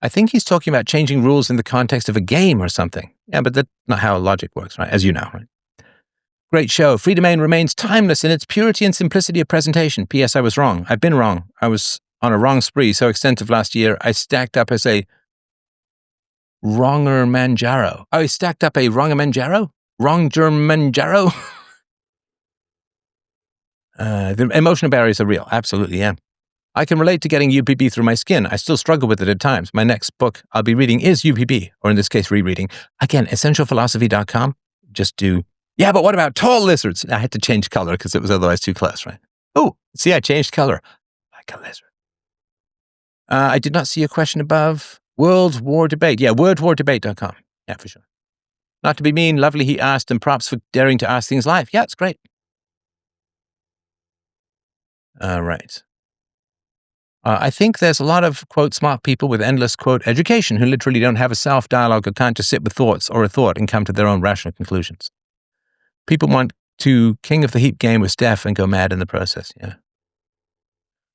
I think he's talking about changing rules in the context of a game or something. Yeah, but that's not how logic works, right? As you know, right? Great show. Free Domain remains timeless in its purity and simplicity of presentation. P.S. I was wrong. I've been wrong. I was on a wrong spree so extensive last year, I stacked up as a wronger Manjaro. Oh, I stacked up a wronger Manjaro? Wronger Manjaro? The emotional barriers are real. Absolutely, yeah. I can relate to getting UPB through my skin. I still struggle with it at times. My next book I'll be reading is UPB, or in this case, rereading. Again, essentialphilosophy.com. Just do, yeah, but what about tall lizards? I had to change color because it was otherwise too close, right? Oh, see, I changed color. Like a lizard. I did not see a question above. World War Debate. Yeah, worldwardebate.com. Yeah, for sure. Not to be mean, lovely, he asked, and props for daring to ask things live. Yeah, it's great. Right. I think there's a lot of, quote, smart people with endless, quote, education who literally don't have a self-dialogue or can't just sit with thoughts or a thought and come to their own rational conclusions. People want to King of the Heap game with Steph and go mad in the process, yeah.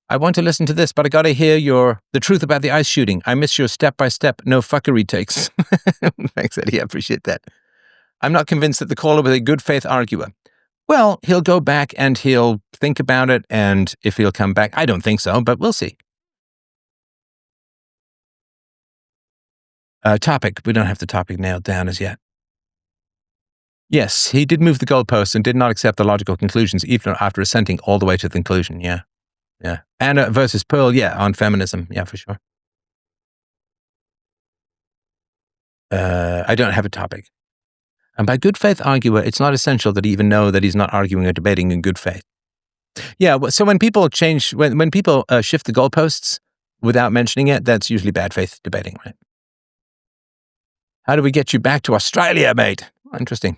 I want to listen to this, but I gotta hear the truth about the ICE shooting. I miss your step-by-step, no fuckery takes. Thanks, Eddie, I appreciate that. I'm not convinced that the caller was a good faith arguer. Well, he'll go back and he'll think about it, and if he'll come back, I don't think so, but we'll see. Topic. We don't have the topic nailed down as yet. Yes, he did move the goalposts and did not accept the logical conclusions, even after assenting all the way to the conclusion. Yeah. Anna versus Pearl. Yeah, on feminism. Yeah, for sure. I don't have a topic. And by good faith arguer, it's not essential that he even know that he's not arguing or debating in good faith. Yeah. So when people when people shift the goalposts without mentioning it, that's usually bad faith debating, right? How do we get you back to Australia, mate? Interesting.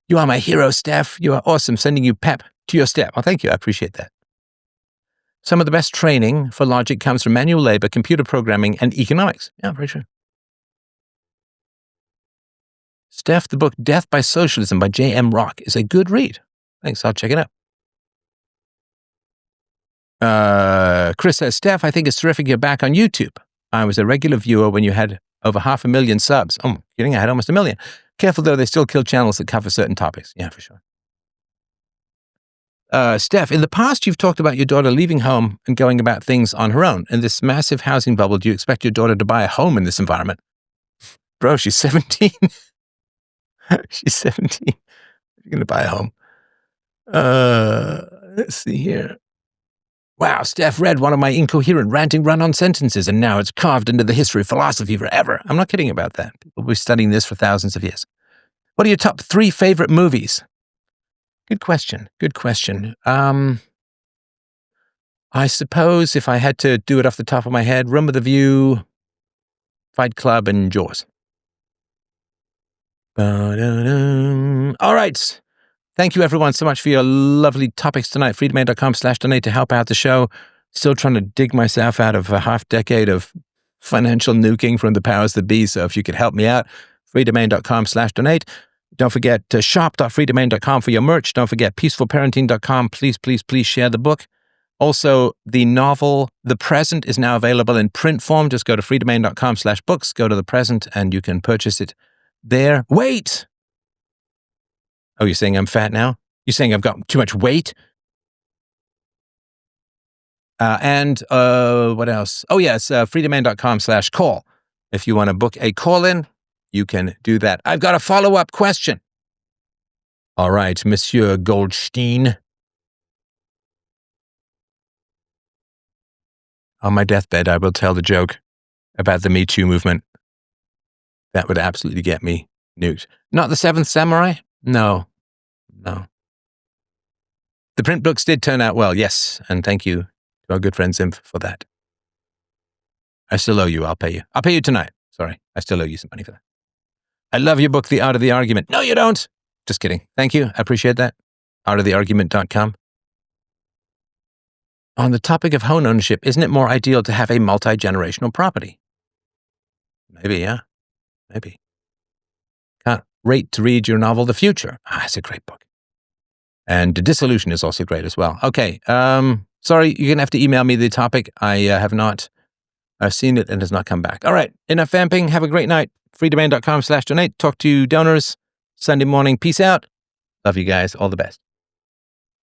You are my hero, Steph. You are awesome. Sending you pep to your step. Well, thank you. I appreciate that. Some of the best training for logic comes from manual labor, computer programming, and economics. Yeah, very true. Steph, the book Death by Socialism by J.M. Rock is a good read. Thanks. I'll check it out. Chris says, Steph, I think it's terrific you're back on YouTube. I was a regular viewer when you had over 500,000 subs. Oh, kidding, I had almost 1 million. Careful, though, they still kill channels that cover certain topics. Yeah, for sure. Steph, in the past, you've talked about your daughter leaving home and going about things on her own. In this massive housing bubble, do you expect your daughter to buy a home in this environment? Bro, she's 17. She's 17. You're going to buy a home. Let's see here. Wow, Steph read one of my incoherent ranting run-on sentences, and now it's carved into the history of philosophy forever. I'm not kidding about that. People will be studying this for thousands of years. What are your top 3 favorite movies? Good question. I suppose if I had to do it off the top of my head, Room of the View, Fight Club, and Jaws. All right. Thank you, everyone, so much for your lovely topics tonight. freedomain.com/donate to help out the show. Still trying to dig myself out of a half-decade of financial nuking from the powers that be, so if you could help me out, freedomain.com/donate. Don't forget shop.freedomain.com for your merch. Don't forget peacefulparenting.com. Please, please, please share the book. Also, the novel The Present is now available in print form. Just go to freedomain.com/books, go to The Present, and you can purchase it there. Wait! Oh, you're saying I'm fat now? You're saying I've got too much weight? And what else? Oh, yes, freedomain.com/call. If you want to book a call-in, you can do that. I've got a follow-up question. All right, Monsieur Goldstein. On my deathbed, I will tell the joke about the Me Too movement. That would absolutely get me nuked. Not the Seventh Samurai? No. The print books did turn out well, yes, and thank you to our good friend Zimph for that. I still owe you. I'll pay you. I'll pay you tonight. Sorry, I still owe you some money for that. I love your book, The Art of the Argument. No, you don't. Just kidding. Thank you. I appreciate that. artoftheargument.com. On the topic of home ownership, isn't it more ideal to have a multi-generational property? Maybe, yeah. Maybe. Can't wait to read your novel, The Future. It's a great book. And Disillusion is also great as well. Okay. Sorry, you're going to have to email me the topic. I have not seen it and has not come back. All right. Enough vamping. Have a great night. freedomain.com/donate. Talk to donors Sunday morning. Peace out. Love you guys. All the best.